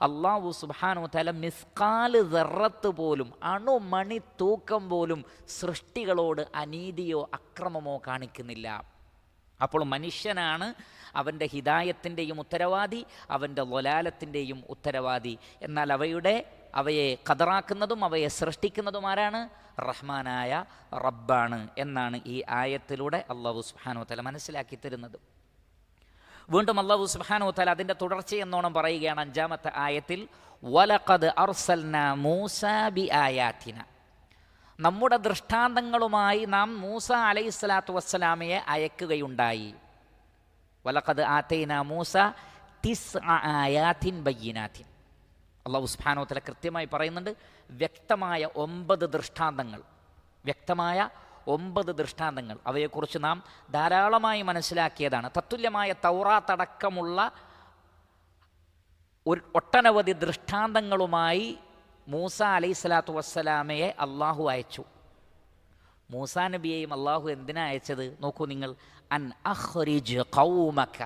അല്ലാഹു സുബ്ഹാനഹു വ തആല മിസ്ഖാൽ ദർറത്ത് പോലും, അണുമണി തൂക്കം പോലും സൃഷ്ടികളോട് അനീതിയോ അക്രമമോ കാണിക്കുന്നില്ല. അപ്പോൾ മനുഷ്യനാണ് അവൻ്റെ ഹിദായത്തിൻ്റെയും ഉത്തരവാദി, അവൻ്റെ ലലാലത്തിൻ്റെയും ഉത്തരവാദി. എന്നാൽ അവയെ ഖദറാക്കുന്നതും അവയെ സൃഷ്ടിക്കുന്നതും ആരാണ്? റഹ്മാനായ റബ്ബാണ് എന്നാണ് ഈ ആയത്തിലൂടെ അല്ലാഹു സുബ്ഹാനഹു വ തആല മനസ്സിലാക്കി തരുന്നത്. വീണ്ടും അല്ലാഹു സുബ്ഹാനഹു വ തആല അതിൻ്റെ തുടർച്ചയെന്നോണം പറയുകയാണ് 5-ാമത്തെ ആയത്തിൽ, വലഖദ് അർസൽനാ മൂസാ ബിആയാതിന. നമ്മുടെ ദൃഷ്ടാന്തങ്ങളുമായി നാം മൂസ അലൈഹിസ്സലാത്തു വസ്സലാമയെ അയക്കുകയുണ്ടായി. വലഖദ് ആതൈനാ മൂസ 9 ആയാതിൻ ബയ്യിനാതിൻ. അല്ലാഹു സുബ്ഹാനഹു വ തആല കൃത്യമായി പറയുന്നുണ്ട്, വ്യക്തമായ 9 ദൃഷ്ടാന്തങ്ങൾ, വ്യക്തമായ 9 ദൃഷ്ടാന്തങ്ങൾ. അവയെക്കുറിച്ച് നാം ധാരാളമായി മനസ്സിലാക്കിയതാണ്. തത്തുല്യമായ തൗറാത്ത് അടക്കമുള്ള ഒട്ടനവധി ദൃഷ്ടാന്തങ്ങളുമായി മൂസ അലൈഹിസ്സലാത്തു വസ്സലാമയെ അള്ളാഹു അയച്ചു. മൂസാ നബിയെയും അള്ളാഹു എന്തിനാ അയച്ചത്? നോക്കൂ നിങ്ങൾ, അൻ അഖ്രിജ് ഖൗമക,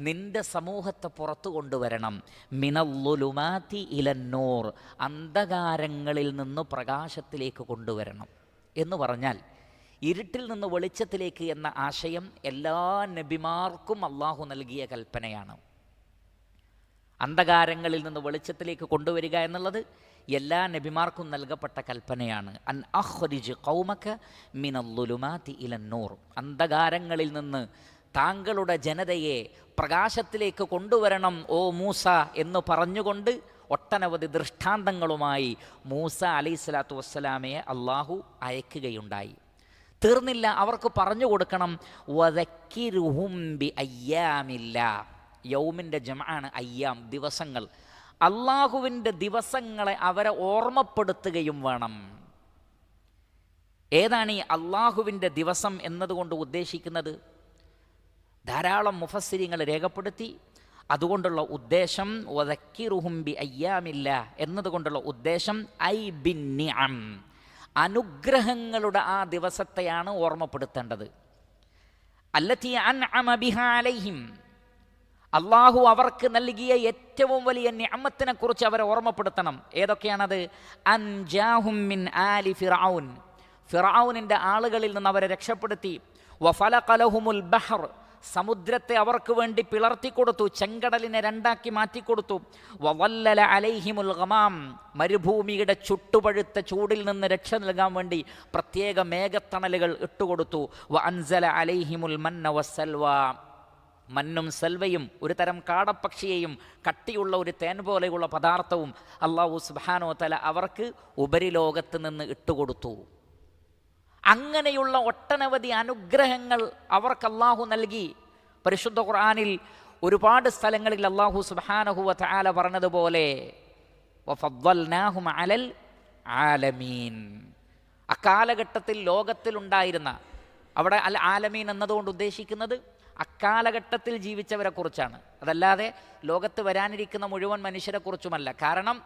നിന്റെ സമൂഹത്തെ പുറത്തു കൊണ്ടുവരണം, മിനല്ലുലുമാതി ഇലന്നൂർ, അന്ധകാരങ്ങളിൽ നിന്ന് പ്രകാശത്തിലേക്ക് കൊണ്ടുവരണം എന്ന് പറഞ്ഞാൽ ഇരുട്ടിൽ നിന്ന് വെളിച്ചത്തിലേക്ക് എന്ന ആശയം എല്ലാ നബിമാർക്കും അള്ളാഹു നൽകിയ കൽപ്പനയാണ്. അന്ധകാരങ്ങളിൽ നിന്ന് വെളിച്ചത്തിലേക്ക് കൊണ്ടുവരിക എന്നുള്ളത് എല്ലാ നബിമാർക്കും നൽകപ്പെട്ട കൽപ്പനയാണ്. അൻ അഖ്രിജ് ഖൗമക മിനൽ-ളുലുമാതി ഇലൻ-നൂർ, അന്ധകാരങ്ങളിൽ നിന്ന് താങ്കളുടെ ജനതയെ പ്രകാശത്തിലേക്ക് കൊണ്ടുവരണം ഓ മൂസ എന്ന് പറഞ്ഞുകൊണ്ട് ഒട്ടനവധി ദൃഷ്ടാന്തങ്ങളുമായി മൂസ അലൈഹിസ്സലാത്തു വസ്സലാമയെ അള്ളാഹു അയക്കുകയുണ്ടായി. തീർന്നില്ല, അവർക്ക് പറഞ്ഞു കൊടുക്കണം. വദക്കിറുഹും ബി അയ്യാമില്ലാ, യൗമിൻ്റെ ജംആണ് അയ്യാം, ദിവസങ്ങൾ. അള്ളാഹുവിൻ്റെ ദിവസങ്ങളെ അവരെ ഓർമ്മപ്പെടുത്തുകയും വേണം. ഏതാണ് ഈ അള്ളാഹുവിൻ്റെ ദിവസം എന്നതുകൊണ്ട് ഉദ്ദേശിക്കുന്നത്? ധാരാളം മുഫസ്സിരിങ്ങൾ രേഖപ്പെടുത്തി. അതുകൊണ്ടുള്ള ഉദ്ദേശം വദക്കിറുഹും ബി അയ്യാമില്ല എന്നതുകൊണ്ടുള്ള ഉദ്ദേശം ഐ ബിൻ നിഅം, അനുഗ്രഹങ്ങളുടെ ആ ദിവസത്തെയാണ് ഓർമ്മപ്പെടുത്തേണ്ടത്. അല്ലതി അൻഅമ ബിഹാ അലൈഹിം, അള്ളാഹു അവർക്ക് നൽകിയ ഏറ്റവും വലിയ നിഅമത്തിനെ കുറിച്ച് അവരെ ഓർമ്മപ്പെടുത്തണം. ഏതൊക്കെയാണത്? അൻജാഹും മിൻ ആലി ഫിർഔൻ, ഫിർഔനിൻ്റെ ആളുകളിൽ നിന്ന് അവരെ രക്ഷപ്പെടുത്തി. വഫലഖ ലഹുമുൽ ബഹർ, സമുദ്രത്തെ അവർക്ക് വേണ്ടി പിളർത്തിക്കൊടുത്തു, ചെങ്കടലിനെ രണ്ടാക്കി മാറ്റിക്കൊടുത്തു. വവല്ലല അലൈഹിമുൽ ഗമാം, മരുഭൂമിയുടെ ചുട്ടുപഴുത്ത ചൂടിൽ നിന്ന് രക്ഷ നൽകാൻ വേണ്ടി പ്രത്യേക മേഘത്തണലുകൾ ഇട്ടുകൊടുത്തു. വ അൻസല അലൈഹിമുൽ മന്ന വസ്സൽവ, മന്നും സൽവയും ഒരു തരം കാടപ്പക്ഷിയെയും കട്ടിയുള്ള ഒരു തേൻ പോലെയുള്ള പദാർത്ഥവും അല്ലാഹു സുബ്ഹാനഹു വ തആല അവർക്ക് ഉപരിലോകത്ത് നിന്ന് ഇട്ടുകൊടുത്തു. അങ്ങനെയുള്ള ഒട്ടനവധി അനുഗ്രഹങ്ങൾ അവർക്ക് അല്ലാഹു നൽകി. പരിശുദ്ധ ഖുർആനിൽ ഒരുപാട് സ്ഥലങ്ങളിൽ അല്ലാഹു സുബ്ഹാനഹു വ തആല പറഞ്ഞതുപോലെ വഫദ്ദൽനാഹും അലൽ ആലമീൻ, അക്കാലഘട്ടത്തിൽ ലോകത്തിലുണ്ടായിരുന്ന, അവിടെ അൽ ആലമീൻ എന്നതുകൊണ്ട് ഉദ്ദേശിക്കുന്നത് അക്കാലഘട്ടത്തിൽ ജീവിച്ചവരെ കുറിച്ചാണ്, അതല്ലാതെ ലോകത്ത് വരാനിരിക്കുന്ന മുഴുവൻ മനുഷ്യരെ കുറിച്ചുമല്ല. കാരണം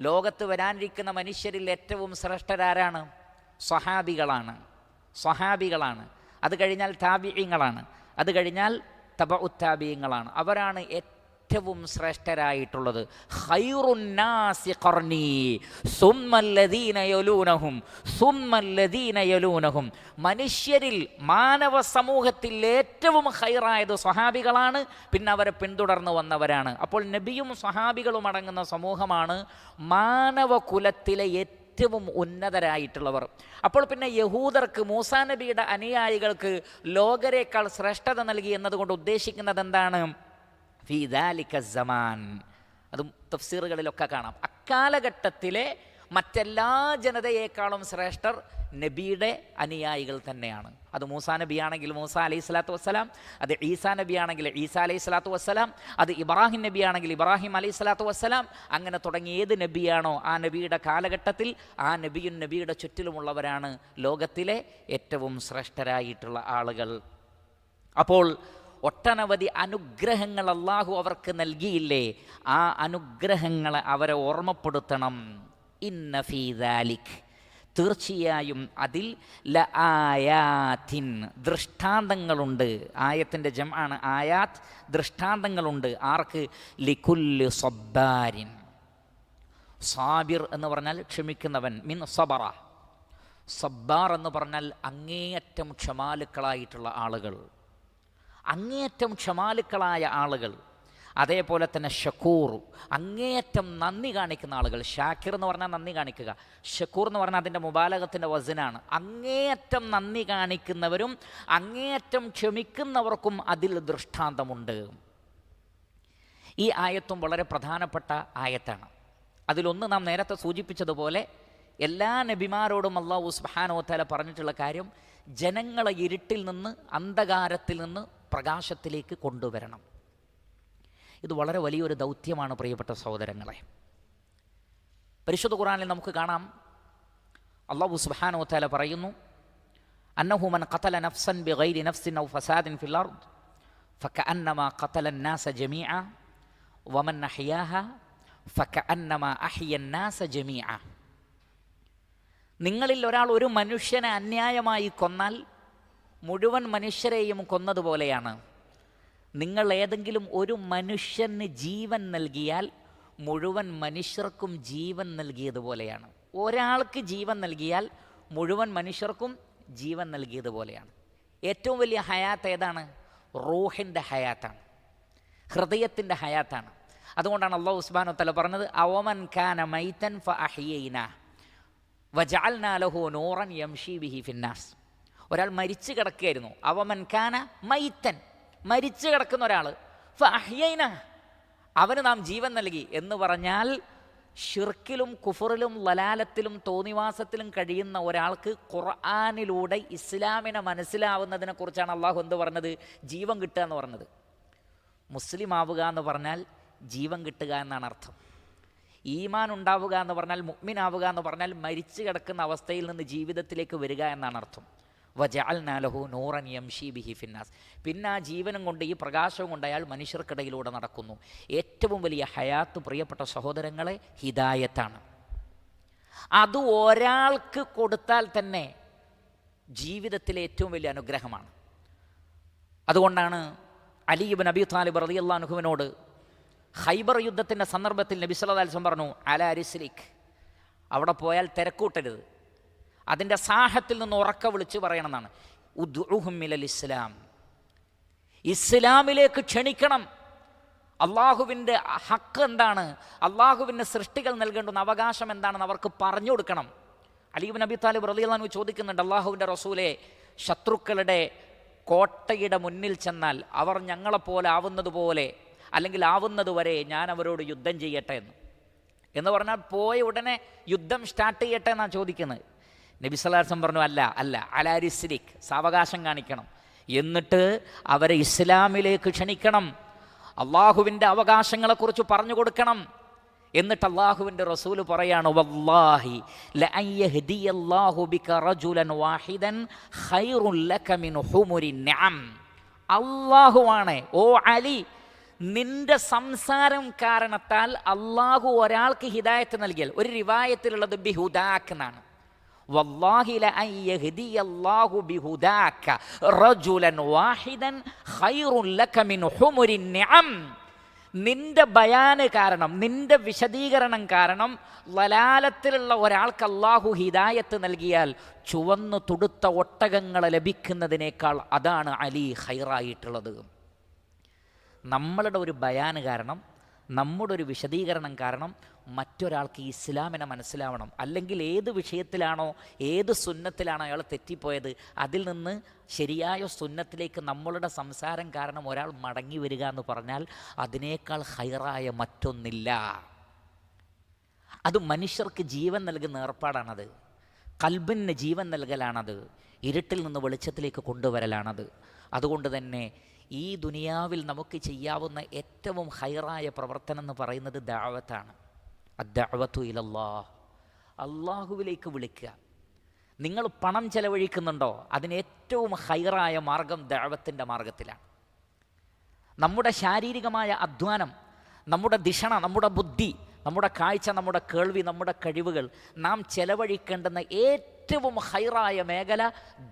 ലോകത്ത് വരാനിരിക്കുന്ന മനുഷ്യരിൽ ഏറ്റവും ശ്രേഷ്ഠരാരാണ്? സ്വഹാബികളാണ്. അത് കഴിഞ്ഞാൽ താബിഈങ്ങളാണ്, അത് കഴിഞ്ഞാൽ തബഉ താബിഈങ്ങളാണ്. അവരാണ് ഏറ്റവും ശ്രേഷ്ഠരായിട്ടുള്ളത്. ഖൈറുന്നാസി ഖർനി സുമ്മല്ലദീന യലൂനഹും സുമ്മല്ലദീന യലൂനഹും, മനുഷ്യരിൽ മാനവ സമൂഹത്തിൽ ഏറ്റവും ഖൈറായത് സ്വഹാബികളാണ്, പിന്നെ അവരെ പിന്തുടർന്ന് വന്നവരാണ്. അപ്പോൾ നബിയും സ്വഹാബികളും അടങ്ങുന്ന സമൂഹമാണ് മാനവ കുലത്തിലെ ഏറ്റവും ഉന്നതരായിട്ടുള്ളവർ. അപ്പോൾ പിന്നെ യഹൂദർക്ക്, മൂസാ നബിയുടെ അനുയായികൾക്ക് ലോകരേക്കാൾ ശ്രേഷ്ഠത നൽകി എന്നതുകൊണ്ട് ഉദ്ദേശിക്കുന്നത് എന്താണ്? ഫീ ദാലിക സമാൻ, അതും തഫ്സീറുകളിലൊക്കെ കാണാം. അക്കാലഘട്ടത്തിലെ മറ്റെല്ലാ ജനതയേക്കാളും ശ്രേഷ്ഠർ നബിയുടെ അനുയായികൾ തന്നെയാണ്. അത് മൂസാ നബിയാണെങ്കിൽ മൂസ അലൈഹി സ്വലാത്തു വസ്സലാം, അത് ഈസാ നബിയാണെങ്കിൽ ഈസാ അലൈഹി സ്വലാത്തു വസ്സലാം, അത് ഇബ്രാഹിം നബിയാണെങ്കിൽ ഇബ്രാഹിം അലൈഹി സ്വലാത്തു വസ്സലാം, അങ്ങനെ തുടങ്ങി ഏത് നബിയാണോ ആ നബിയുടെ കാലഘട്ടത്തിൽ ആ നബിയും നബിയുടെ ചുറ്റിലുമുള്ളവരാണ് ലോകത്തിലെ ഏറ്റവും ശ്രേഷ്ഠരായിട്ടുള്ള ആളുകൾ. അപ്പോൾ ഒട്ടനവധി അനുഗ്രഹങ്ങൾ അല്ലാഹു അവർക്ക് നൽകിയില്ലേ, ആ അനുഗ്രഹങ്ങളെ അവരെ ഓർമ്മപ്പെടുത്തണം. ഇന്ന ഫീ ദാലിക്, തീർച്ചയായും അതിൽ ലആയാത്തിൻ, ദൃഷ്ടാന്തങ്ങളുണ്ട്. ആയത്തിൻ്റെ ജംആണ് ആയാത്ത്, ദൃഷ്ടാന്തങ്ങളുണ്ട്. ആർക്ക്? ലികുല്ലി സബ്ബാരിൻ, സാബിർ എന്ന് പറഞ്ഞാൽ ക്ഷമിക്കുന്നവൻ, മിൻ സബറ. സബ്ബാർ എന്ന് പറഞ്ഞാൽ അങ്ങേയറ്റം ക്ഷമാലുക്കളായിട്ടുള്ള ആളുകൾ, അങ്ങേയറ്റം ക്ഷമാലുക്കളായ ആളുകൾ. അതേപോലെ തന്നെ ഷക്കൂർ, അങ്ങേയറ്റം നന്ദി കാണിക്കുന്ന ആളുകൾ. ഷാക്കിർ എന്ന് പറഞ്ഞാൽ നന്ദി കാണിക്കുക, ഷക്കൂർ എന്ന് പറഞ്ഞാൽ അതിൻ്റെ മുബാലകത്തിൻ്റെ വസനാണ്. അങ്ങേയറ്റം നന്ദി കാണിക്കുന്നവരും അങ്ങേയറ്റം ക്ഷമിക്കുന്നവർക്കും അതിൽ ദൃഷ്ടാന്തമുണ്ട്. ഈ ആയത്തും വളരെ പ്രധാനപ്പെട്ട ആയത്താണ്. അതിലൊന്ന് നാം നേരത്തെ സൂചിപ്പിച്ചതുപോലെ എല്ലാ നബിമാരോടും അല്ലാഹു സുബ്ഹാനഹു വ തആല പറഞ്ഞിട്ടുള്ള കാര്യം ജനങ്ങളെ ഇരുട്ടിൽ നിന്ന്, അന്ധകാരത്തിൽ നിന്ന് പ്രകാശത്തിലേക്ക് കൊണ്ടുവരണം. ഇത് വളരെ വലിയൊരു ദൗത്യമാണ് പ്രിയപ്പെട്ട സഹോദരങ്ങളെ. പരിശുദ്ധ ഖുർആനിൽ നമുക്ക് കാണാം, അല്ലാഹു സുബ്ഹാനഹു വ തആല പറയുന്നു, അന്നഹു മൻ ഖതല നഫ്സൻ ബിഗൈരി നഫ്സിൻ ഔ ഫസാദിൻ ഫിൽ അർദ് ഫകഅന്നമാ ഖതല അന്നാസ ജമീഅ വമൻ അഹ്യാഹ ഫകഅന്നമാ അഹ്യ അന്നാസ ജമീഅ. നിങ്ങളിൽ ഒരാൾ ഒരു മനുഷ്യനെ അന്യായമായി കൊന്നാൽ മുഴുവൻ മനുഷ്യരെയും കൊന്നതുപോലെയാണ്. നിങ്ങൾ ഏതെങ്കിലും ഒരു മനുഷ്യന് ജീവൻ നൽകിയാൽ മുഴുവൻ മനുഷ്യർക്കും ജീവൻ നൽകിയതുപോലെയാണ്. ഒരാൾക്ക് ജീവൻ നൽകിയാൽ മുഴുവൻ മനുഷ്യർക്കും ജീവൻ നൽകിയതുപോലെയാണ്. ഏറ്റവും വലിയ ഹയാത്ത് ഏതാണ്? റൂഹിൻ്റെ ഹയാത്താണ്, ഹൃദയത്തിൻ്റെ ഹയാത്താണ്. അതുകൊണ്ടാണ് അല്ലാഹു സുബ്ഹാനഹു വ തആല പറഞ്ഞത് അവമൻ കാന മൈതൻ ഫഅഹ്യൈനാ വജഅൽനാ ലഹു നൂറൻ യംശി ബിഹി ഫിന്നാസ്. ഒരാൾ മരിച്ചു കിടക്കുകയായിരുന്നു. അവമൻ കാന മൈതൻ, മരിച്ചു കിടക്കുന്ന ഒരാൾ, ഫഅഹ്യൈനാ, അവന് നാം ജീവൻ നൽകി എന്ന് പറഞ്ഞാൽ ഷിർക്കിലും കുഫറിലും ലലാലത്തിലും തോന്നിവാസത്തിലും കഴിയുന്ന ഒരാൾക്ക് ഖുർആനിലൂടെ ഇസ്ലാമിനെ മനസ്സിലാവുന്നതിനെ കുറിച്ചാണ് അള്ളാഹു എന്ത് പറഞ്ഞത്? ജീവൻ കിട്ടുക എന്ന് പറഞ്ഞത്. മുസ്ലിം ആവുക എന്ന് പറഞ്ഞാൽ ജീവൻ കിട്ടുക എന്നാണ് അർത്ഥം. ഈമാൻ ഉണ്ടാവുക എന്ന് പറഞ്ഞാൽ, മുഅ്മിനാവുക എന്ന് പറഞ്ഞാൽ മരിച്ചു കിടക്കുന്ന അവസ്ഥയിൽ നിന്ന് ജീവിതത്തിലേക്ക് വരിക എന്നാണ് അർത്ഥം. വജഅൽനാ ലഹു നൂറൻ യംശി ബിഹി ഫിന്നാസ്. പിന്നെ ആ ജീവനും കൊണ്ട്, ഈ പ്രകാശവും കൊണ്ട് അയാൾ മനുഷ്യർക്കിടയിലൂടെ നടക്കുന്നു. ഏറ്റവും വലിയ ഹയാത്ത്, പ്രിയപ്പെട്ട സഹോദരങ്ങളെ, ഹിദായത്താണ്. അത് ഒരാൾക്ക് കൊടുത്താൽ തന്നെ ജീവിതത്തിലെ ഏറ്റവും വലിയ അനുഗ്രഹമാണ്. അതുകൊണ്ടാണ് അലി ഇബ്നു അബീ ത്വാലിബ് റളിയല്ലാഹു അൻഹുവിനോട് ഖൈബർ യുദ്ധത്തിൻ്റെ സന്ദർഭത്തിൽ നബി സല്ലല്ലാഹു അലൈഹി വസല്ലം പറഞ്ഞു, അലാ റിസ്ലിക്, അവിടെ പോയാൽ തിരക്കൂട്ടരുത്, അതിൻ്റെ സാഹത്തിൽ നിന്ന് ഉറക്ക വിളിച്ച് പറയണമെന്നാണ്. ഉദ്ഉഹും ഇലൽ ഇസ്ലാം, ഇസ്ലാമിലേക്ക് ക്ഷണിക്കണം. അള്ളാഹുവിൻ്റെ ഹക്ക് എന്താണ്, അള്ളാഹുവിൻ്റെ സൃഷ്ടികൾ നൽകേണ്ടുന്ന അവകാശം എന്താണെന്ന് അവർക്ക് പറഞ്ഞു കൊടുക്കണം. അലി ഇബ്നു അബീ ത്വാലിബ് റളിയല്ലാഹു അൻഹു ചോദിക്കുന്നുണ്ട്, അള്ളാഹുവിൻ്റെ റസൂലെ, ശത്രുക്കളുടെ കോട്ടയുടെ മുന്നിൽ ചെന്നാൽ അവർ ഞങ്ങളെപ്പോലെ ആവുന്നതുപോലെ, അല്ലെങ്കിൽ ആവുന്നതുവരെ ഞാൻ അവരോട് യുദ്ധം ചെയ്യട്ടെ എന്ന് പറഞ്ഞാൽ പോയ ഉടനെ യുദ്ധം സ്റ്റാർട്ട് ചെയ്യട്ടെ എന്നാണ് ചോദിക്കുന്നത്. നബി സല്ലല്ലാഹു അലൈഹി വസല്ലം പറഞ്ഞു, അല്ല, അലാ റിസ്ലിക്, സാവകാശം കാണിക്കണം, എന്നിട്ട് അവരെ ഇസ്ലാമിലേക്ക് ക്ഷണിക്കണം, അള്ളാഹുവിൻ്റെ അവകാശങ്ങളെക്കുറിച്ച് പറഞ്ഞു കൊടുക്കണം. എന്നിട്ട് അള്ളാഹുവിൻ്റെ റസൂല് പറയാണ്, വല്ലാഹി ലഅൻ യഹ്ദിയല്ലാഹു ബിക റജുലൻ വാഹിദൻ ഖൈറുൻ ലക മിൻ ഹുമുരിൻ നിഅം. അള്ളാഹുവാണ്, ഓ അലി, നിന്റെ സംസാരം കാരണത്താൽ അള്ളാഹു ഒരാൾക്ക് ഹിദായത്ത് നൽകിയാൽ, ഒരു റിവായത്തിലുള്ളത് ബിഹുദാക്ക് എന്നാണ്, വല്ലാഹി ലഅൻ യഹ്ദിയല്ലാഹു ബിഹുദാക റജുലൻ വാഹിദൻ ഖൈറുൻ ലക മിൻ ഹുമുരിൻ നിഅം. നിന്റെ ബയാന് കാരണം, നിന്റെ വിശദീകരണം കാരണം ലലാലത്തിലുള്ള ഒരാൾക്ക് അള്ളാഹു ഹിദായത്ത് നൽകിയാൽ ചുവന്നു തുടുത്ത ഒട്ടകങ്ങളെ ലഭിക്കുന്നതിനേക്കാൾ അതാണ് അലി ഖൈറായിട്ടുള്ളത്. നമ്മളുടെ ഒരു ബയാന് കാരണം, നമ്മുടെ ഒരു വിശദീകരണം കാരണം മറ്റൊരാൾക്ക് ഇസ്ലാമിനെ മനസ്സിലാവണം. അല്ലെങ്കിൽ ഏത് വിഷയത്തിലാണോ, ഏത് സുന്നത്തിലാണോ അയാൾ തെറ്റിപ്പോയത്, അതിൽ നിന്ന് ശരിയായ സുന്നത്തിലേക്ക് നമ്മളുടെ സംസാരം കാരണം ഒരാൾ മടങ്ങി വരിക എന്ന് പറഞ്ഞാൽ അതിനേക്കാൾ ഹൈറായ മറ്റൊന്നില്ല. അത് മനുഷ്യർക്ക് ജീവൻ നൽകുന്ന ഏർപ്പാടാണത്. കൽബിന് ജീവൻ നൽകലാണത്. ഇരുട്ടിൽ നിന്ന് വെളിച്ചത്തിലേക്ക് കൊണ്ടുവരലാണത്. അതുകൊണ്ട് തന്നെ ഈ ദുനിയാവിൽ നമുക്ക് ചെയ്യാവുന്ന ഏറ്റവും ഹൈറായ പ്രവർത്തനം എന്ന് പറയുന്നത് ദഅവത്താണ്. അദ്ദഅവതു ഇലല്ലാഹ്, അള്ളാഹുവിലേക്ക് വിളിക്കുക. നിങ്ങൾ പണം ചെലവഴിക്കുന്നുണ്ടോ, അതിന് ഏറ്റവും ഹൈറായ മാർഗം ദഅവത്തിൻ്റെ മാർഗത്തിലാണ്. നമ്മുടെ ശാരീരികമായ അധ്വാനം, നമ്മുടെ ദിഷണ, നമ്മുടെ ബുദ്ധി, നമ്മുടെ കാഴ്ച, നമ്മുടെ കേൾവി, നമ്മുടെ കഴിവുകൾ നാം ചെലവഴിക്കേണ്ടുന്ന ഏറ്റവും ഹൈറായ മേഖല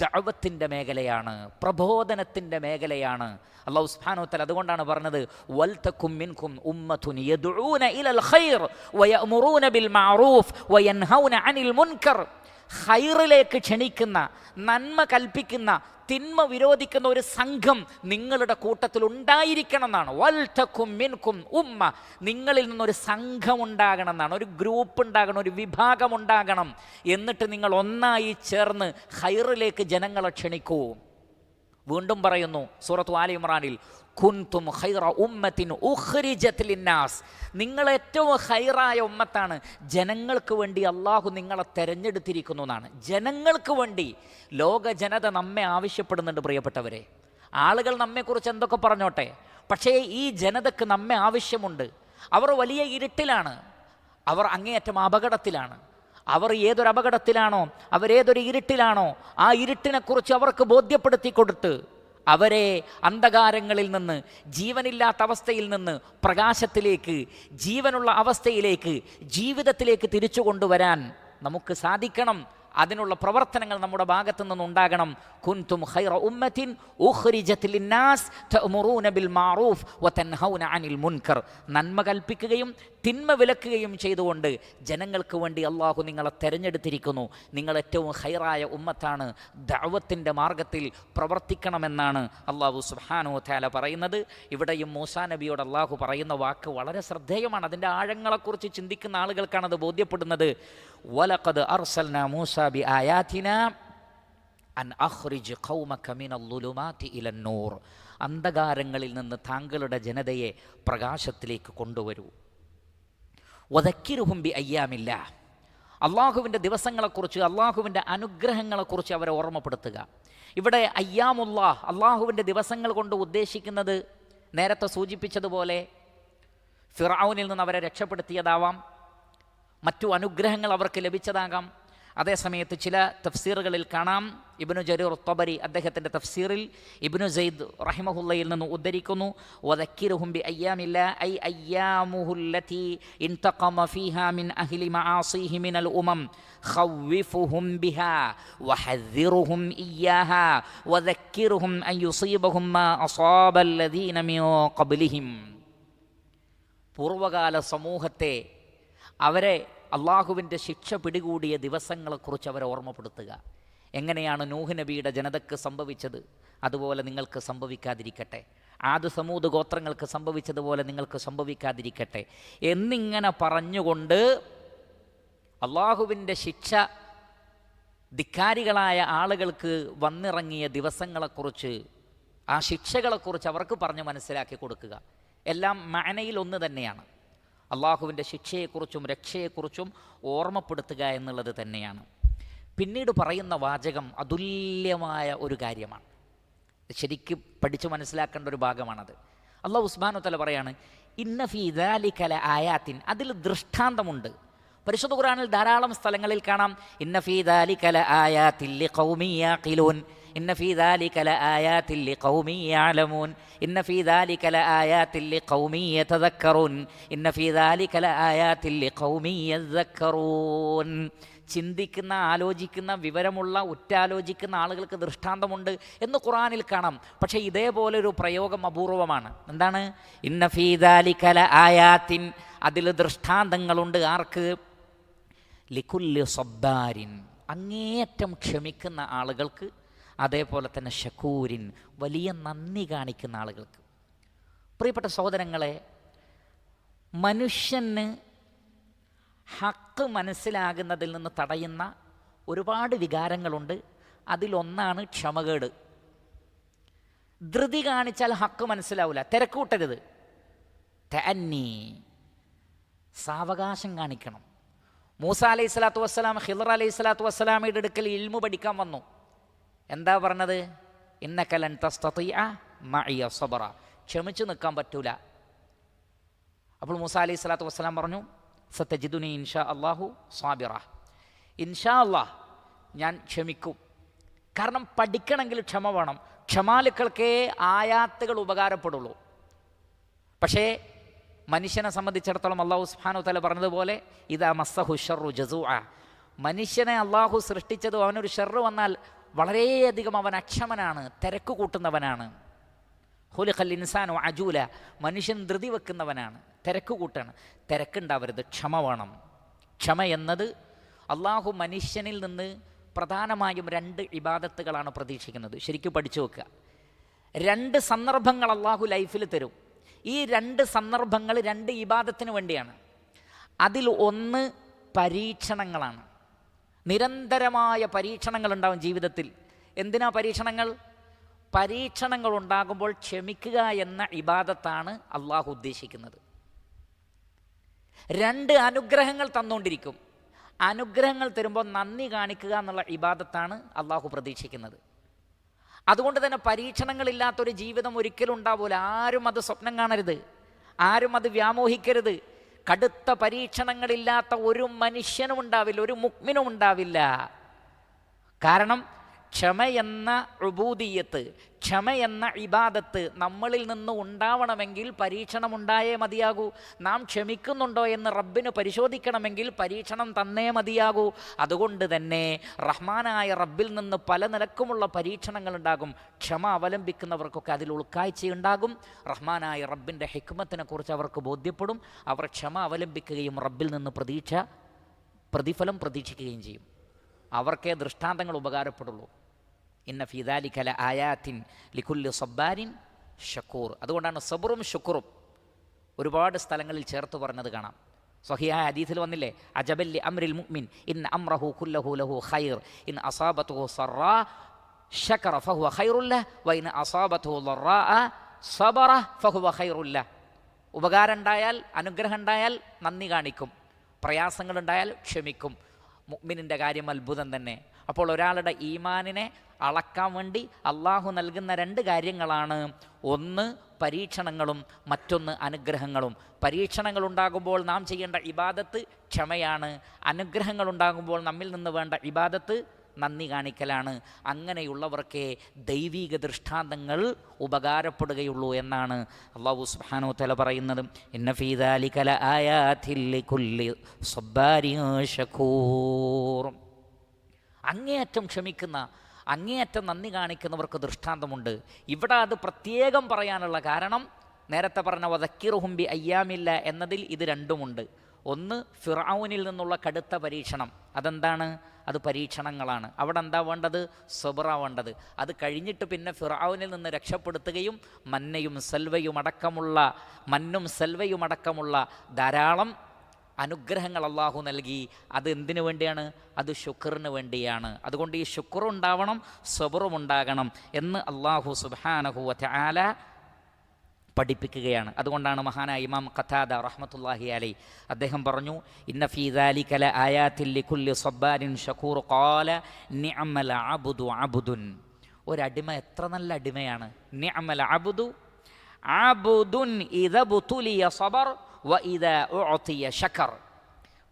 ദഅവത്തിൻ്റെ മേഖലയാണ്, പ്രബോധനത്തിൻ്റെ മേഖലയാണ്. അല്ലാഹു സുബ്ഹാനഹു വ തആല അതുകൊണ്ടാണ് പറഞ്ഞത്, വൽതകും മിൻകും ഉമ്മത്തുൻ യദ്ഊന ഇലൽ ഖൈർ വയഅ്മുറൂന ബിൽ മഅറൂഫ് വയൻഹൗന അനിൽ മുൻകർ. ഖൈറിലേക്ക് ക്ഷണിക്കുന്ന, നന്മ കൽപ്പിക്കുന്ന, തിന്മ വിരോധിക്കുന്ന ഒരു സംഘം നിങ്ങളുടെ കൂട്ടത്തിൽ ഉണ്ടായിരിക്കണം എന്നാണ്. വൽതകും മിൻകും ഉമ്മ, നിങ്ങളിൽ നിന്നൊരു സംഘം ഉണ്ടാകണം എന്നാണ്, ഒരു ഗ്രൂപ്പ് ഉണ്ടാകണം, ഒരു വിഭാഗം ഉണ്ടാകണം. എന്നിട്ട് നിങ്ങൾ ഒന്നായി ചേർന്ന് ഖൈറിലേക്ക് ജനങ്ങളെ ക്ഷണിക്കൂ. വീണ്ടും പറയുന്നു സൂറത്തു ആലി ഇമ്രാനിൽ, കുൻതും ഖൈറ ഉമ്മത്തിൻ ഉഖ്രിജത് ലിന്നാസ്, നിങ്ങൾ ഏറ്റവും ഖൈറായ ഉമ്മത്താണ്, ജനങ്ങൾക്ക് വേണ്ടി അള്ളാഹു നിങ്ങളെ തെരഞ്ഞെടുത്തിരിക്കുന്നു എന്നാണ്. ജനങ്ങൾക്ക് വേണ്ടി ലോക ജനത നമ്മെ ആവശ്യപ്പെടുന്നുണ്ട്. പ്രിയപ്പെട്ടവരെ, ആളുകൾ നമ്മെക്കുറിച്ച് എന്തൊക്കെ പറഞ്ഞോട്ടെ, പക്ഷേ ഈ ജനതക്ക് നമ്മെ ആവശ്യമുണ്ട്. അവർ വലിയ ഇരുട്ടിലാണ്, അവർ അങ്ങേയറ്റം അപകടത്തിലാണ്. അവർ ഏതൊരു അപകടത്തിലാണോ, അവരേതൊരു ഇരുട്ടിലാണോ, ആ ഇരുട്ടിനെക്കുറിച്ച് അവർക്ക് ബോധ്യപ്പെടുത്തി കൊടുത്ത് അവരെ അന്ധകാരങ്ങളിൽ നിന്ന്, ജീവനില്ലാത്ത അവസ്ഥയിൽ നിന്ന് പ്രകാശത്തിലേക്ക്, ജീവനുള്ള അവസ്ഥയിലേക്ക്, ജീവിതത്തിലേക്ക് തിരിച്ചു കൊണ്ടുവരാൻ നമുക്ക് സാധിക്കണം. അതിനുള്ള പ്രവർത്തനങ്ങൾ നമ്മുടെ ഭാഗത്തു നിന്നുണ്ടാകണം. കുൻതും ഖൈറ ഉമ്മത്തിൻ ഉഖ്രിജത് ലിന്നാസ് തഅ്മുറൂന ബിൽ മഅറൂഫ് വതൻഹൗന അനിൽ മുൻകർ. നന്മ കൽപ്പിക്കുകയും തിന്മ വിലക്കുകയും ചെയ്തുകൊണ്ട് ജനങ്ങൾക്ക് വേണ്ടി അള്ളാഹു നിങ്ങളെ തെരഞ്ഞെടുത്തിരിക്കുന്നു. നിങ്ങൾ ഏറ്റവും ഖൈറായ ഉമ്മത്താണ്. ദഅവത്തിൻ്റെ മാർഗത്തിൽ പ്രവർത്തിക്കണമെന്നാണ് അള്ളാഹു സുബ്ഹാനഹു വ തആല പറയുന്നത്. ഇവിടെയും മൂസാ നബിയോട് അള്ളാഹു പറയുന്ന വാക്ക് വളരെ ശ്രദ്ധേയമാണ്. അതിൻ്റെ ആഴങ്ങളെക്കുറിച്ച് ചിന്തിക്കുന്ന ആളുകൾക്കാണ് അത് ബോധ്യപ്പെടുന്നത്. വലഖദ് അർസൽനാ മൂസാ ബിആയാതിനാ അൻ അഖ്രിജ് ഖൗമക മിനൽ ളുലുമാതി ഇലൻ നൂർ. അന്ധകാരങ്ങളിൽ നിന്ന് താങ്കളുടെ ജനതയെ പ്രകാശത്തിലേക്ക് കൊണ്ടുവരൂ. വദക്കിറുഹും ബി അയ്യാമില്ലാ. അള്ളാഹുവിൻ്റെ ദിവസങ്ങളെക്കുറിച്ച്, അള്ളാഹുവിൻ്റെ അനുഗ്രഹങ്ങളെക്കുറിച്ച് അവരെ ഓർമ്മപ്പെടുത്തുക. ഇവിടെ അയ്യാമുല്ലാഹ്, അള്ളാഹുവിൻ്റെ ദിവസങ്ങൾ കൊണ്ട് ഉദ്ദേശിക്കുന്നത് നേരത്തെ സൂചിപ്പിച്ചതുപോലെ ഫിർഔനിൽ നിന്ന് അവരെ രക്ഷപ്പെടുത്തിയതാവാം, മറ്റു അനുഗ്രഹങ്ങൾ അവർക്ക് ലഭിച്ചതാകാം. അതേസമയത്ത് ചില തഫ്സീറുകളിൽ കാണാം, ഇബ്നു ജരീർ ത്വബരി അദ്ദേഹത്തിൻ്റെ തഫ്സീറിൽ ഇബ്നു സൈദ് റഹിമഹുല്ലയിൽ നിന്ന് ഉദ്ധരിക്കുന്നു, വദക്കിറുഹും ബി അയ്യാമില്ലാ ഐ അയ്യാമുഹുല്ലതി ഇൻതഖമ ഫീഹാ മിൻ അഹ്ലി മആസിഹി മിനൽ ഉമം ഖവ്വിഫുഹും ബിഹാ വഹദ്ദിറുഹും ഇയ്യാഹാ വദക്കിറുഹും അൻ യുസീബഹും മാ അസാബല്ലദീന മിൻ ഖബ്ലിഹിം. പൂർവകാല സമൂഹത്തെ, അവരെ അള്ളാഹുവിൻ്റെ ശിക്ഷ പിടികൂടിയ ദിവസങ്ങളെക്കുറിച്ച് അവരെ ഓർമ്മപ്പെടുത്തുക. എങ്ങനെയാണ് നൂഹ് നബിയുടെ ജനതയ്ക്ക് സംഭവിച്ചത്, അതുപോലെ നിങ്ങൾക്ക് സംഭവിക്കാതിരിക്കട്ടെ. ആദ് സമൂദ് ഗോത്രങ്ങൾക്ക് സംഭവിച്ചതുപോലെ നിങ്ങൾക്ക് സംഭവിക്കാതിരിക്കട്ടെ എന്നിങ്ങനെ പറഞ്ഞുകൊണ്ട് അള്ളാഹുവിൻ്റെ ശിക്ഷ ധിക്കാരികളായ ആളുകൾക്ക് വന്നിറങ്ങിയ ദിവസങ്ങളെക്കുറിച്ച്, ആ ശിക്ഷകളെക്കുറിച്ച് അവർക്ക് പറഞ്ഞ് മനസ്സിലാക്കി കൊടുക്കുക. എല്ലാം മഅനയിൽ ഒന്ന് തന്നെയാണ്. അള്ളാഹുവിൻ്റെ ശിക്ഷയെക്കുറിച്ചും രക്ഷയെക്കുറിച്ചും ഓർമ്മപ്പെടുത്തുക എന്നുള്ളത് തന്നെയാണ്. പിന്നീട് പറയുന്ന വാചകം അതുല്യമായ ഒരു കാര്യമാണ്. ശരിക്കും പഠിച്ച് മനസ്സിലാക്കേണ്ട ഒരു ഭാഗമാണത്. അള്ളാഹു സുബ്ഹാനഹു വ തആല പറയാണ്, ഇന്ന ഫീ ദാലിക ലആയാത്തിൻ, അതിൽ ദൃഷ്ടാന്തമുണ്ട്. പരിശുദ്ധ ഖുർആനിൽ ധാരാളം സ്ഥലങ്ങളിൽ കാണാം ഇന്ന ഫീ ദാലിക ലആയാത്തിൻ ലിഖൗമി യഖിലൂൻ, ഇന്ന ഫീ ദാലിക ലആയാത്തിൻ ലിഖൗമി യഅലമൂൻ, ഇന്ന ഫീ ദാലിക ലആയാത്തിൻ ലിഖൗമി യതദക്കറൂൻ, ഇന്ന ഫീ ദാലിക ലആയാത്തിൻ ലിഖൗമി യദക്കറൂൻ. ചിന്തിക്കുന്ന, ആലോചിക്കുന്ന, വിവരമുള്ള, ഉറ്റാലോചിക്കുന്ന ആളുകൾക്ക് ദൃഷ്ടാന്തമുണ്ട് എന്ന് ഖുർആനിൽ കാണാം. പക്ഷേ ഇതേപോലൊരു പ്രയോഗം അപൂർവമാണ്. എന്താണ്? ഇന്ന ഫീ ദാലിക ലആയാത്തിൻ, അതിൽ ദൃഷ്ടാന്തങ്ങളുണ്ട്. ആർക്ക്? ലികുല്ലി സബ്ബാരിൻ, അങ്ങേയറ്റം ക്ഷമിക്കുന്ന ആളുകൾക്ക്, അതേപോലെ തന്നെ ഷക്കൂരിൻ, വലിയ നന്ദി കാണിക്കുന്ന ആളുകൾക്ക്. പ്രിയപ്പെട്ട സഹോദരങ്ങളെ, മനുഷ്യന് ഹക്ക് മനസ്സിലാകുന്നതിൽ നിന്ന് തടയുന്ന ഒരുപാട് വികാരങ്ങളുണ്ട്. അതിലൊന്നാണ് ക്ഷമകേട്. ധൃതി കാണിച്ചാൽ ഹക്ക് മനസ്സിലാവില്ല. തിരക്കൂട്ടരുത്. തഅന്നി, സാവകാശം കാണിക്കണം. മൂസ അലൈഹി സ്വലാത്തു വസ്സലാം ഖിളർ അലൈഹി സ്വലാത്തു വസ്സലാമയുടെ അടുക്കൽ ഇൽമു പഠിക്കാൻ വന്നു. എന്താ പറഞ്ഞത്? ഇന്നക ലൻ തസ്തതിഅ മഇയ സബ്റ, ക്ഷമിച്ചു നിൽക്കാൻ പറ്റൂല. അപ്പോൾ മൂസ അലൈഹി സ്വലാത്തു വസ്സലാം പറഞ്ഞു, സതജിദുനി ഇൻഷാ അല്ലാഹു സാബിറ, ഇൻഷാ അല്ലാഹ് ഞാൻ ക്ഷമിക്കും. കാരണം പഠിക്കണമെങ്കിൽ ക്ഷമ വേണം. ക്ഷമാലുക്കൾക്കേ ആയാത്തുകൾ ഉപകാരപ്പെടുള്ളൂ. പക്ഷേ മനുഷ്യനെ സംബന്ധിച്ചിടത്തോളം അല്ലാഹു സുബ്ഹാനഹു വ തആല പറഞ്ഞതുപോലെ ഇദാ മസ്സഹു ശർറു ജസൂഅ, മനുഷ്യനെ അള്ളാഹു സൃഷ്ടിച്ചത് അവനൊരു ഷർറ് വന്നാൽ വളരെയധികം അവൻ അക്ഷമനാണ്, തിരക്ക് കൂട്ടുന്നവനാണ്. ഖുലിഖൽ ഇൻസാനു അജൂല, മനുഷ്യൻ ധൃതി വെക്കുന്നവനാണ്, തിരക്ക് കൂട്ടാണ്. തിരക്കുണ്ടാവരുത്, ക്ഷമ വേണം. ക്ഷമ എന്നത് അള്ളാഹു മനുഷ്യനിൽ നിന്ന് പ്രധാനമായും 2 ഇബാദത്തുകളാണ് പ്രതീക്ഷിക്കുന്നത്. ശരിക്കും പഠിച്ചു വെക്കുക. 2 സന്ദർഭങ്ങൾ അള്ളാഹു ലൈഫിൽ തരും. ഈ 2 സന്ദർഭങ്ങൾ 2 ഇബാദത്തിന് വേണ്ടിയാണ്. അതിൽ ഒന്ന് പരീക്ഷണങ്ങളാണ്. നിരന്തരമായ പരീക്ഷണങ്ങൾ ഉണ്ടാവും ജീവിതത്തിൽ. എന്തിനാ പരീക്ഷണങ്ങൾ? പരീക്ഷണങ്ങൾ ഉണ്ടാകുമ്പോൾ ക്ഷമിക്കുക എന്ന ഇബാദത്താണ് അള്ളാഹു ഉദ്ദേശിക്കുന്നത്. 2 അനുഗ്രഹങ്ങൾ തന്നുകൊണ്ടിരിക്കും. അനുഗ്രഹങ്ങൾ തരുമ്പോൾ നന്ദി കാണിക്കുക എന്നുള്ള ഇബാദത്താണ് അള്ളാഹു പ്രതീക്ഷിക്കുന്നത്. അതുകൊണ്ട് തന്നെ പരീക്ഷണങ്ങളില്ലാത്തൊരു ജീവിതം ഒരിക്കലും ഉണ്ടാവില്ല. ആരും അത് സ്വപ്നം കാണരുത്, ആരും അത് വ്യാമോഹിക്കരുത്. കടുത്ത പരീക്ഷണങ്ങളില്ലാത്ത ഒരു മനുഷ്യനും ഉണ്ടാവില്ല, ഒരു മുഅ്മിനും ഉണ്ടാവില്ല. കാരണം ക്ഷമയെന്ന ഉബൂദിയത്ത്, ക്ഷമയെന്ന ഇബാദത്ത് നമ്മളിൽ നിന്ന് ഉണ്ടാവണമെങ്കിൽ പരീക്ഷണമുണ്ടായേ മതിയാകൂ. നാം ക്ഷമിക്കുന്നുണ്ടോ എന്ന് റബ്ബിന് പരിശോധിക്കണമെങ്കിൽ പരീക്ഷണം തന്നേ മതിയാകൂ. അതുകൊണ്ട് തന്നെ റഹ്മാനായ റബ്ബിൽ നിന്ന് പല നിലക്കുമുള്ള പരീക്ഷണങ്ങളുണ്ടാകും. ക്ഷമ അവലംബിക്കുന്നവർക്കൊക്കെ അതിൽ ഉൾക്കാഴ്ചയുണ്ടാകും. റഹ്മാനായ റബ്ബിൻ്റെ ഹിക്മത്തിനെ കുറിച്ച് അവർക്ക് ബോധ്യപ്പെടും. അവർ ക്ഷമ അവലംബിക്കുകയും റബ്ബിൽ നിന്ന് പ്രതിഫലം പ്രതീക്ഷിക്കുകയും ചെയ്യും. അവർക്കേ ദൃഷ്ടാന്തങ്ങൾ ഉപകാരപ്പെടുള്ളൂ. ഇന്ന ഫീ ദാലിക ലആയാത്തിൻ ലികുല്ലി സബ്ബാരിൻ ഷക്കൂർ. അതുകൊണ്ടാണ് സബ്റും ശുക്റും ഒരുപാട് സ്ഥലങ്ങളിൽ ചേർത്ത് പറഞ്ഞത് കാണാം. സ്വഹീഹായ ഹദീസിൽ വന്നില്ലേ, അജബൽ ലി അംരിൽ മുഅ്മിൻ ഇൻ അംറഹു കുല്ലഹു ലഹു ഖൈർ ഇൻ അസാബതുഹു സറാ ശകറ ഫഹുവ ഖൈറുൽ ലഹ് വ ഇൻ അസാബതുഹു ളറാ സബറ ഫഹുവ ഖൈറുൽ ലഹ്. ഉപകാരം ഉണ്ടായാൽ, അനുഗ്രഹം ഉണ്ടായാൽ നന്ദി കാണിക്കും, പ്രയാസങ്ങളുണ്ടായാൽ ക്ഷമിക്കും. മുഅ്മിനിൻ്റെ കാര്യം അത്ഭുതം തന്നെ. അപ്പോൾ ഒരാളുടെ ഈമാനിനെ അളക്കാൻ വേണ്ടി അള്ളാഹു നൽകുന്ന രണ്ട് കാര്യങ്ങളാണ്. ഒന്ന് പരീക്ഷണങ്ങളും മറ്റൊന്ന് അനുഗ്രഹങ്ങളും. പരീക്ഷണങ്ങൾ ഉണ്ടാകുമ്പോൾ നാം ചെയ്യേണ്ട ഇബാദത്ത് ക്ഷമയാണ്. അനുഗ്രഹങ്ങൾ ഉണ്ടാകുമ്പോൾ നമ്മിൽ നിന്ന് വേണ്ട ഇബാദത്ത് നന്ദി കാണിക്കലാണ്. അങ്ങനെയുള്ളവർക്കേ ദൈവിക ദൃഷ്ടാന്തങ്ങൾ ഉപകാരപ്പെടുകയുള്ളൂ എന്നാണ് അല്ലാഹു സുബ്ഹാനഹു വ തആല പറയുന്നത്. ഇന്ന ഫീ ദാലിക ലആയാതിൻ ലികുല്ലി സബ്ബാരിൻ ശകൂർ. അങ്ങേയറ്റം ക്ഷമിക്കുന്ന, അങ്ങേയറ്റം നന്ദി കാണിക്കുന്നവർക്ക് ദൃഷ്ടാന്തമുണ്ട്. ഇവിടെ അത് പ്രത്യേകം പറയാനുള്ള കാരണം നേരത്തെ പറഞ്ഞ വദക്കിറുഹും ബി അയ്യാമില്ല എന്നതിൽ ഇത് രണ്ടുമുണ്ട്. ഒന്ന് ഫിർഔനിൽ നിന്നുള്ള കടുത്ത പരീക്ഷണം. അതെന്താണ്? അത് പരീക്ഷണങ്ങളാണ്. അവിടെ എന്താ വേണ്ടത്? സബ്റാ വേണ്ടത്. അത് കഴിഞ്ഞിട്ട് പിന്നെ ഫിർഔനിൽ നിന്ന് രക്ഷപ്പെടുത്തുകയും മന്നും സൽവയും അടക്കമുള്ള ധാരാളം അനുഗ്രഹങ്ങൾ അള്ളാഹു നൽകി. അത് എന്തിനു വേണ്ടിയാണ്? അത് ശുക്റിന് വേണ്ടിയാണ്. അതുകൊണ്ട് ഈ ശുക്റും ഉണ്ടാവണം, സബ്റും ഉണ്ടാകണം എന്ന് അള്ളാഹു സുബ്ഹാനഹു വ തആല പഠിപ്പിക്കുകയാണ്. അതുകൊണ്ടാണ് മഹാനായ ഇമാം ഖതാദ റഹ്മത്തുള്ളാഹി അലൈഹി അദ്ദേഹം പറഞ്ഞു, ഇന്ന ഫീ ദാലിക ലആയാതിൻ ലികുല്ലി സബ്ബാരിൻ ശകൂർ ഖാല നിഅമൽ അബ്ദു അബ്ദുൻ. ഒരടിമ എത്ര നല്ല അടിമയാണ്. നിഅമൽ അബ്ദു അബ്ദുൻ ഇദാ ബുതുലിയ സബർ വ ഇദാ ഉഅതിയ ശകർ.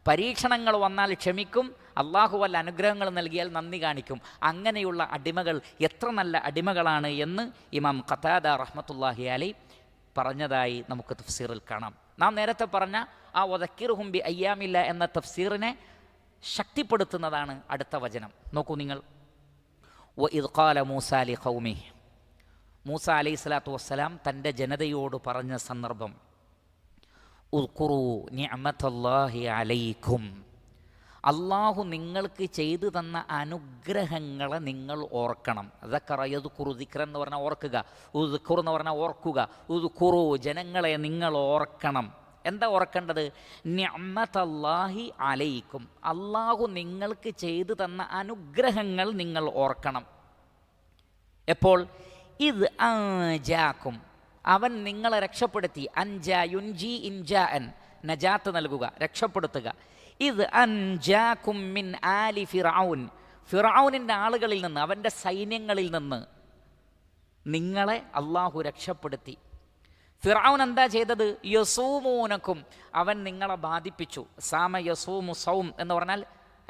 പരീക്ഷണങ്ങൾ വന്നാൽ ക്ഷമിക്കും, അള്ളാഹു വല്ല അനുഗ്രഹങ്ങൾ നൽകിയാൽ നന്ദി കാണിക്കും. അങ്ങനെയുള്ള അടിമകൾ എത്ര നല്ല അടിമകളാണ് എന്ന് ഇമാം ഖതാദ റഹ്മത്തുള്ളാഹി അലൈഹി പറഞ്ഞതായി നമുക്ക് തഫ്സീറിൽ കാണാം. നാം നേരത്തെ പറഞ്ഞ ആ വദക്കിറുഹും ബി അയ്യാമില്ല എന്ന തഫ്സീറിനെ ശക്തിപ്പെടുത്തുന്നതാണ് അടുത്ത വചനം. നോക്കൂ നിങ്ങൾ, വഇദ് ഖാല മൂസാ ലിഖൗമിഹി. മൂസ അലൈഹിസ്സലാത്തു വസ്സലാം തൻ്റെ ജനതയോട് പറഞ്ഞ സന്ദർഭം, ഉദ്കുറൂ നിഅമത്തല്ലാഹി അലൈക്കും. അള്ളാഹു നിങ്ങൾക്ക് ചെയ്തു തന്ന അനുഗ്രഹങ്ങളെ നിങ്ങൾ ഓർക്കണം. ദക്കറ യദ്കുറു ദിക്റ എന്ന് പറഞ്ഞാൽ ഓർക്കുക, ഉദ്കുർ എന്ന് പറഞ്ഞാൽ ഓർക്കുക. ഉദ്കുറു ജനങ്ങളെ നിങ്ങൾ ഓർക്കണം. എന്താ ഓർക്കേണ്ടത്? നിഅമത്തല്ലാഹി അലൈക്കും. അള്ളാഹു നിങ്ങൾക്ക് ചെയ്തു തന്ന അനുഗ്രഹങ്ങൾ നിങ്ങൾ ഓർക്കണം. എപ്പോൾ? ഇത് അൻജാക്കും, അവൻ നിങ്ങളെ രക്ഷപ്പെടുത്തി. അൻജാ യുൻജി ഇൻജാഅൻ, നജാത്ത് നൽകുക, രക്ഷപ്പെടുത്തുക. ഇത് അൻജാക്കും മിൻ ആലി ഫിർഔൻ, ഫിർഔനിൻ്റെ ആളുകളിൽ നിന്ന്, അവൻ്റെ സൈന്യങ്ങളിൽ നിന്ന് നിങ്ങളെ അള്ളാഹു രക്ഷപ്പെടുത്തി. ഫിർഔൻ എന്താ ചെയ്തത്? യസൂമൂനക്കും, അവൻ നിങ്ങളെ ബാധിപ്പിച്ചു. സാമ യസൂമു സൗം എന്ന് പറഞ്ഞാൽ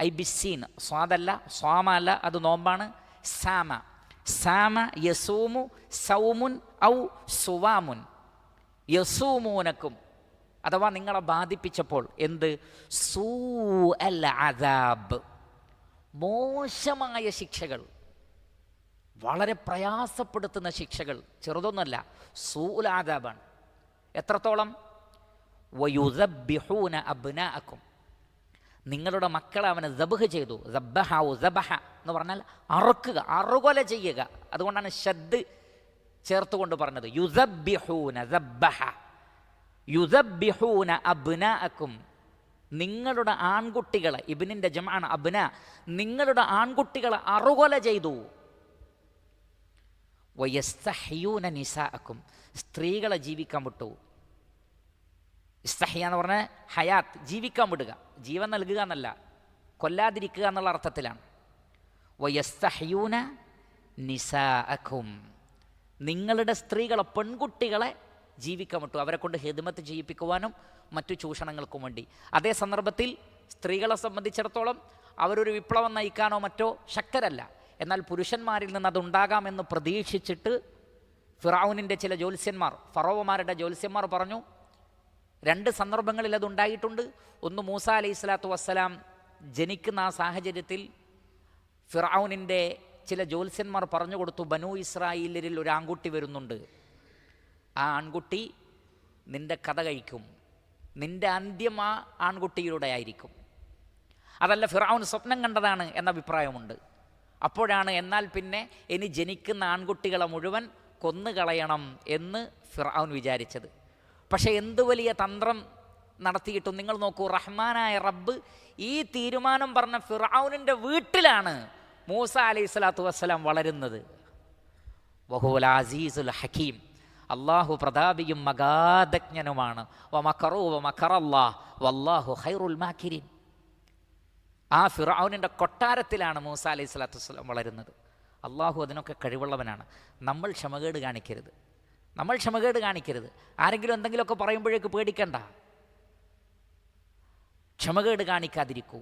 ഐബിസീൻ, സ്വാദല്ല, സ്വാമ അല്ല, അത് നോമ്പാണ്. സാമ യസൂമു സൗമുൻ ഔ സുവാമുൻ. യസൂമൂനക്കും അഥവാ നിങ്ങളെ ബാധിപ്പിച്ചപ്പോൾ എന്ത്? സൂഅൽ അദാബ്, മോശമായ ശിക്ഷകൾ, വളരെ പ്രയാസപ്പെടുത്തുന്ന ശിക്ഷകൾ, ചെറുതൊന്നുമല്ല, സൂഉൽ അദാബാണ്. എത്രത്തോളം? വയുദബ്ബിഹൂന അബ്നാഅക്കും, നിങ്ങളുടെ മക്കളെ അവനെ ദബ്ഹ് ചെയ്തു. ദബഹ എന്ന് പറഞ്ഞാൽ അറുക്കുക, അറുകൊല ചെയ്യുക. അതുകൊണ്ടാണ് ഷദ് ചേർത്തുകൊണ്ട് പറഞ്ഞത്. യുദബ്ബിഹൂന അബ്നാഅക്കും, നിങ്ങളുടെ ആൺകുട്ടികളെ, ഇബ്നിൻ്റെ ജംആണ് അബ്ന, നിങ്ങളുടെ ആൺകുട്ടികളെ അറുകൊല ചെയ്തു. വയസ്തഹ്യൂന നിസാഅക്കും, സ്ത്രീകളെ ജീവിക്കാൻ വിട്ടു. ഇസ്തഹ്യ എന്ന് പറഞ്ഞാൽ ഹയാത്ത്, ജീവിക്കാൻ വിടുക, ജീവൻ നൽകുക എന്നല്ല, കൊല്ലാതിരിക്കുക എന്നുള്ള അർത്ഥത്തിലാണ്. വയസ്തഹ്യൂന നിസാഅക്കും, നിങ്ങളുടെ സ്ത്രീകളെ, പെൺകുട്ടികളെ ജീവിക്കാൻ വിട്ടു, അവരെ കൊണ്ട് ഹിദ്മത്ത് ചെയ്യിപ്പിക്കുവാനും മറ്റു ചൂഷണങ്ങൾക്കും വേണ്ടി. അതേ സന്ദർഭത്തിൽ സ്ത്രീകളെ സംബന്ധിച്ചിടത്തോളം അവരൊരു വിപ്ലവം നയിക്കാനോ മറ്റോ ശക്തരല്ല. എന്നാൽ പുരുഷന്മാരിൽ നിന്ന് അതുണ്ടാകാമെന്ന് പ്രതീക്ഷിച്ചിട്ട് ഫിറഔനിൻ്റെ ചില ജ്യോത്സ്യന്മാർ, ഫറോവമാരുടെ ജ്യോത്സ്യന്മാർ പറഞ്ഞു 2 സന്ദർഭങ്ങളിൽ അതുണ്ടായിട്ടുണ്ട്. ഒന്ന്, മൂസ അലൈഹി സ്വലാത്തു വസ്സലാം ജനിക്കുന്ന ആ സാഹചര്യത്തിൽ ഫിറഔനിൻ്റെ ചില ജ്യോത്സ്യന്മാർ പറഞ്ഞു കൊടുത്തു, ബനൂ ഇസ്രായേലിൽ ഒരു ആൺകുട്ടി വരുന്നുണ്ട്, ആ ആൺകുട്ടി നിൻ്റെ കഥ കഴിക്കും, നിൻ്റെ അന്ത്യം ആ ആൺകുട്ടിയിലൂടെ ആയിരിക്കും. അതല്ല, ഫിറഔൻ സ്വപ്നം കണ്ടതാണ് എന്ന അഭിപ്രായമുണ്ട്. അപ്പോഴാണ് എന്നാൽ പിന്നെ ഇനി ജനിക്കുന്ന ആൺകുട്ടികളെ മുഴുവൻ കൊന്നുകളയണം എന്ന് ഫിറഔൻ വിചാരിച്ചത്. പക്ഷേ എന്തു വലിയ തന്ത്രം നടത്തിയിട്ടും നിങ്ങൾ നോക്കൂ, റഹ്മാനായ റബ്ബ് ഈ തീരുമാനം പറഞ്ഞ ഫിറഔനിൻ്റെ വീട്ടിലാണ് മൂസ അലൈഹി സ്വലാത്തു വസ്സലാം വളരുന്നത്. വഹുവൽ അസീസുൽ ഹക്കീം, അള്ളാഹു പ്രതാപിയും മഗാധജ്ഞനുമാണ്. വമക്കറൂ വമക്കറല്ലാഹ് വല്ലാഹു ഖൈറുൽ മാക്കിരീൻ. ആ ഫിറഔനിൻ്റെ കൊട്ടാരത്തിലാണ് മൂസ അലൈഹി സ്വലാത്തു വസ്സലാം വളരുന്നത്. അള്ളാഹു അതിനൊക്കെ കഴിവുള്ളവനാണ്. നമ്മൾ ക്ഷമകേട് കാണിക്കരുത്, നമ്മൾ ക്ഷമകേട് കാണിക്കരുത്. ആരെങ്കിലും എന്തെങ്കിലുമൊക്കെ പറയുമ്പോഴേക്ക് പേടിക്കണ്ട, ക്ഷമകേട് കാണിക്കാതിരിക്കൂ.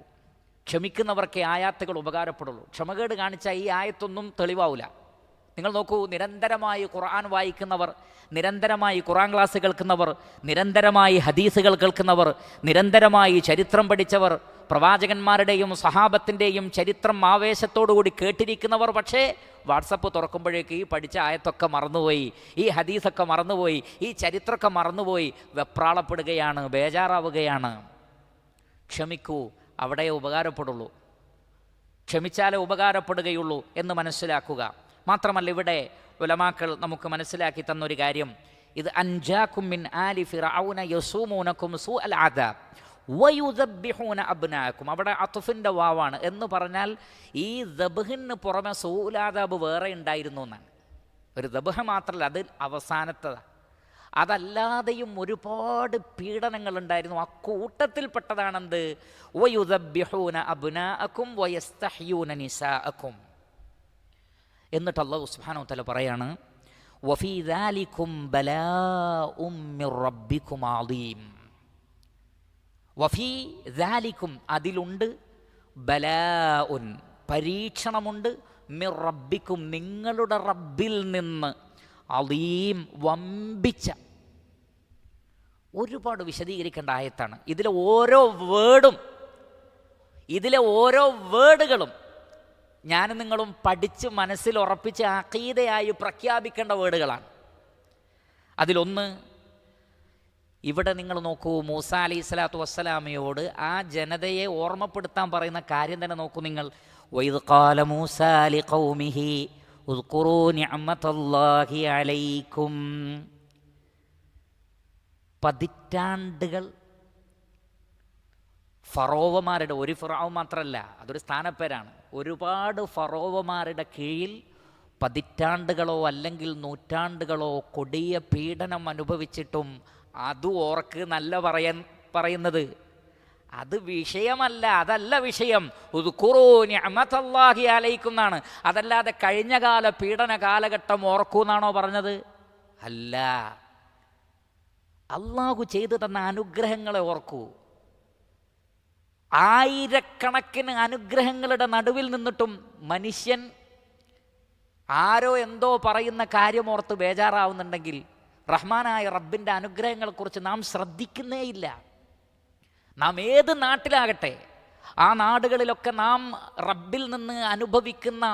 ക്ഷമിക്കുന്നവർക്കേ ആയാത്തുകൾ ഉപകാരപ്പെടുള്ളൂ. ക്ഷമകേട് കാണിച്ചാൽ ഈ ആയത്തൊന്നും തെളിവാവില്ല. നിങ്ങൾ നോക്കൂ, നിരന്തരമായി ഖുർആൻ വായിക്കുന്നവർ, നിരന്തരമായി ഖുർആൻ ക്ലാസ് കേൾക്കുന്നവർ, നിരന്തരമായി ഹദീസുകൾ കേൾക്കുന്നവർ, നിരന്തരമായി ചരിത്രം പഠിച്ചവർ, പ്രവാചകന്മാരുടെയും സഹാബത്തിൻ്റെയും ചരിത്രം ആവേശത്തോടുകൂടി കേട്ടിരിക്കുന്നവർ, പക്ഷേ വാട്സപ്പ് തുറക്കുമ്പോഴേക്ക് ഈ പഠിച്ച ആയത്തൊക്കെ മറന്നുപോയി, ഈ ഹദീസൊക്കെ മറന്നുപോയി, ഈ ചരിത്രമൊക്കെ മറന്നുപോയി, വെപ്രാളപ്പെടുകയാണ്, ബേജാറാവുകയാണ്. ക്ഷമിക്കൂ, അവിടെ ഉപകാരപ്പെടുള്ളൂ, ക്ഷമിച്ചാലേ ഉപകാരപ്പെടുകയുള്ളൂ എന്ന് മനസ്സിലാക്കുക. മാത്രമല്ല, ഇവിടെ ഉലമാക്കൾ നമുക്ക് മനസ്സിലാക്കി തന്നൊരു കാര്യം, ഇത് അൻജാക്കും മിൻ ആലി ഫിറഔന യസൂമൂനക്കും സൂഅൽ അദാബ് വയുദബ്ബിഹൂന അബ്നാഅക്കും. അവിടെ അത്ഫിൻ്റെ വാവാണ് എന്ന് പറഞ്ഞാൽ ഈ ദബ്ഹിന് പുറമെ സൂഅൽ അദാബ് വേറെ ഉണ്ടായിരുന്നു എന്നാണ്. ഒരു ദബ്ഹ മാത്രമല്ല, അത് അവസാനത്തതാണ്. അതല്ലാതെയും ഒരുപാട് പീഡനങ്ങൾ ഉണ്ടായിരുന്നു. ആ കൂട്ടത്തിൽപ്പെട്ടതാണെന്ത്? വയുദബ്ബിഹൂന അബ്നാഅക്കും വയസ്തഹ്യൂന നിസാഅക്കും. എന്നിട്ട് അല്ലാഹു സുബ്ഹാനഹു വ തആല പറയാണ്, വഫീ ദാലികും ബലാഉം മിർ റബ്ബികും അദീം. വഫീ ദാലികും, അതിലുണ്ട്, ബലാഉൻ, പരീക്ഷണമുണ്ട്, മിർ റബ്ബിക്കും, നിങ്ങളുടെ റബ്ബിൽ നിന്ന്, അദീം, വമ്പിച്ച. ഒരുപാട് വിശദീകരിക്കേണ്ട ആയത്താണ്. ഇതിലെ ഓരോ വേർഡുകളും ഞാനും നിങ്ങളും പഠിച്ച് മനസ്സിൽ ഉറപ്പിച്ച് അഖീദയായി പ്രഖ്യാപിക്കേണ്ട വേർഡുകളാണ്. അതിലൊന്ന്, ഇവിടെ നിങ്ങൾ നോക്കൂ, മൂസ അലൈഹി സ്വലാത്തു വസ്സലാമയോട് ആ ജനതയെ ഓർമ്മപ്പെടുത്താൻ പറയുന്ന കാര്യം തന്നെ നോക്കൂ നിങ്ങൾ. വഇദ് ഖാല മൂസ ലിഖൗമിഹി ഉദ്കുറൂ നിഅമതല്ലാഹി അലൈക്കും. പതിറ്റാണ്ടുകൾ ഫറോവമാരുടെ, ഒരു ഫിറഔൻ മാത്രമല്ല, അതൊരു സ്ഥാനപ്പേരാണ്, ഒരുപാട് ഫറോവമാരുടെ കീഴിൽ പതിറ്റാണ്ടുകളോ അല്ലെങ്കിൽ നൂറ്റാണ്ടുകളോ കൊടിയ പീഡനം അനുഭവിച്ചിട്ടും അത് ഓർക്ക് നല്ല പറയുന്നത് അത് വിഷയമല്ല, അതല്ല വിഷയം. ഉദ്കുറൂ നിഅമതല്ലാഹി അലൈക്കും എന്നാണ്. അതല്ലാതെ കഴിഞ്ഞകാല പീഡന കാലഘട്ടം ഓർക്കൂ എന്നാണോ പറഞ്ഞത്? അല്ല, അള്ളാഹു ചെയ്തു തന്ന അനുഗ്രഹങ്ങളെ ഓർക്കൂ. ആയിരക്കണക്കിന് അനുഗ്രഹങ്ങളുടെ നടുവിൽ നിന്നിട്ടും മനുഷ്യൻ ആരോ എന്തോ പറയുന്ന കാര്യമോർത്ത് ബേജാറാവുന്നുണ്ടെങ്കിൽ റഹ്മാനായ റബ്ബിൻ്റെ അനുഗ്രഹങ്ങളെക്കുറിച്ച് നാം ശ്രദ്ധിക്കുന്നേയില്ല. നാം ഏത് നാട്ടിലാകട്ടെ, ആ നാടുകളിലൊക്കെ നാം റബ്ബിൽ നിന്ന് അനുഭവിക്കുന്ന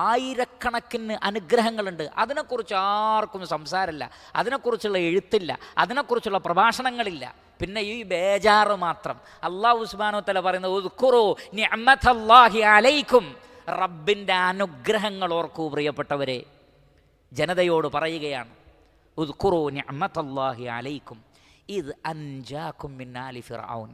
ആയിരക്കണക്കിന് അനുഗ്രഹങ്ങളുണ്ട്. അതിനെക്കുറിച്ച് ആർക്കും സംസാരമില്ല, അതിനെക്കുറിച്ചുള്ള എഴുത്തില്ല, അതിനെക്കുറിച്ചുള്ള പ്രഭാഷണങ്ങളില്ല. പിന്നെ ഈ ബേജാറ് മാത്രം. അല്ലാഹു സുബ്ഹാനഹു വ തആല പറയുന്നത് ഉദ്കുറൂ നിഅമതല്ലാഹി അലൈക്കും, റബ്ബിൻ്റെ അനുഗ്രഹങ്ങൾ ഓർക്കൂ പ്രിയപ്പെട്ടവരെ. ജനതയോട് പറയുകയാണ്, ഉദ്കുറൂ നിഅമതല്ലാഹി അലൈക്കും ഇദ് അൻജാകും മിൻ ആലി ഫിർഔൻ.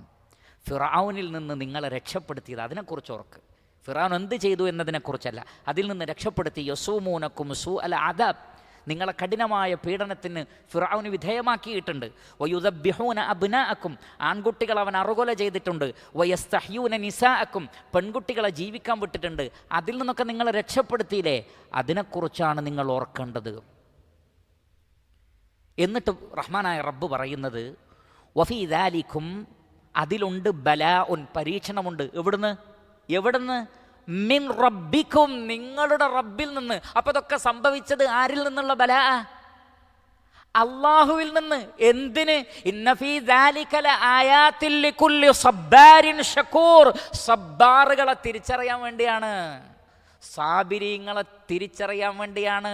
ഫിർഔനിൽ നിന്ന് നിങ്ങളെ രക്ഷപ്പെടുത്തിയത്, അതിനെക്കുറിച്ച് ഓർക്ക്. ഫിർഔൻ എന്ത് ചെയ്തു എന്നതിനെക്കുറിച്ചല്ല, അതിൽ നിന്ന് രക്ഷപ്പെടുത്തി. യസൂമൂനക്കും സൂഅൽ അദാബ്, നിങ്ങളെ കഠിനമായ പീഡനത്തിന് ഫിർഔന് വിധേയമാക്കിയിട്ടുണ്ട്. വയുദബ്ബിഹൂന അബ്നാഅക്കും, ആൺകുട്ടികൾ അവൻ അറുകൊല ചെയ്തിട്ടുണ്ട്. വയസ്തഹ്യൂന നിസാഅക്കും, പെൺകുട്ടികളെ ജീവിക്കാൻ വിട്ടിട്ടുണ്ട്. അതിൽ നിന്നൊക്കെ നിങ്ങളെ രക്ഷപ്പെടുത്തിയില്ലേ, അതിനെക്കുറിച്ചാണ് നിങ്ങൾ ഓർക്കേണ്ടത്. എന്നിട്ട് റഹ്മാനായ റബ്ബ് പറയുന്നത്, വഫീ ദാലിക്കും, അതിലുണ്ട് ബലാഉൻ, പരീക്ഷണമുണ്ട്. എവിടുന്ന്? മിൻ റബ്ബിക്കും, നിങ്ങളുടെ റബ്ബിൽ നിന്ന്. അപ്പോൾ ഇതൊക്കെ സംഭവിച്ചത് ആരിൽ നിന്നുള്ള ബലാ? അള്ളാഹുവിൽ നിന്ന്. എന്തിന്? ഇന്ന ഫീ ദാലിക ലആയാത്തിൽ ലികുല്ലി സബ്ബാരിൻ ശകൂർ, സബ്ബാറുകളെ തിരിച്ചറിയാൻ വേണ്ടിയാണ്, സാബിരീങ്ങളെ തിരിച്ചറിയാൻ വേണ്ടിയാണ്,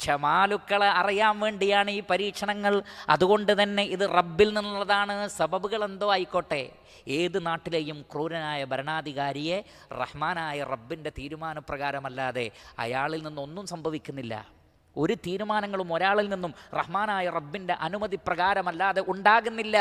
ക്ഷമാലുക്കളെ അറിയാൻ വേണ്ടിയാണ് ഈ പരീക്ഷണങ്ങൾ. അതുകൊണ്ട് തന്നെ ഇത് റബ്ബിൽ നിന്നുള്ളതാണ്. സബബുകൾ എന്തോ ആയിക്കോട്ടെ, ഏത് നാട്ടിലെയും ക്രൂരനായ ഭരണാധികാരിയെ റഹ്മാനായ റബ്ബിൻ്റെ തീരുമാനപ്രകാരമല്ലാതെ അയാളിൽ നിന്നൊന്നും സംഭവിക്കുന്നില്ല. ഒരു തീരുമാനങ്ങളും ഒരാളിൽ നിന്നും റഹ്മാനായ റബ്ബിൻ്റെ അനുമതി പ്രകാരമല്ലാതെ ഉണ്ടാകുന്നില്ല.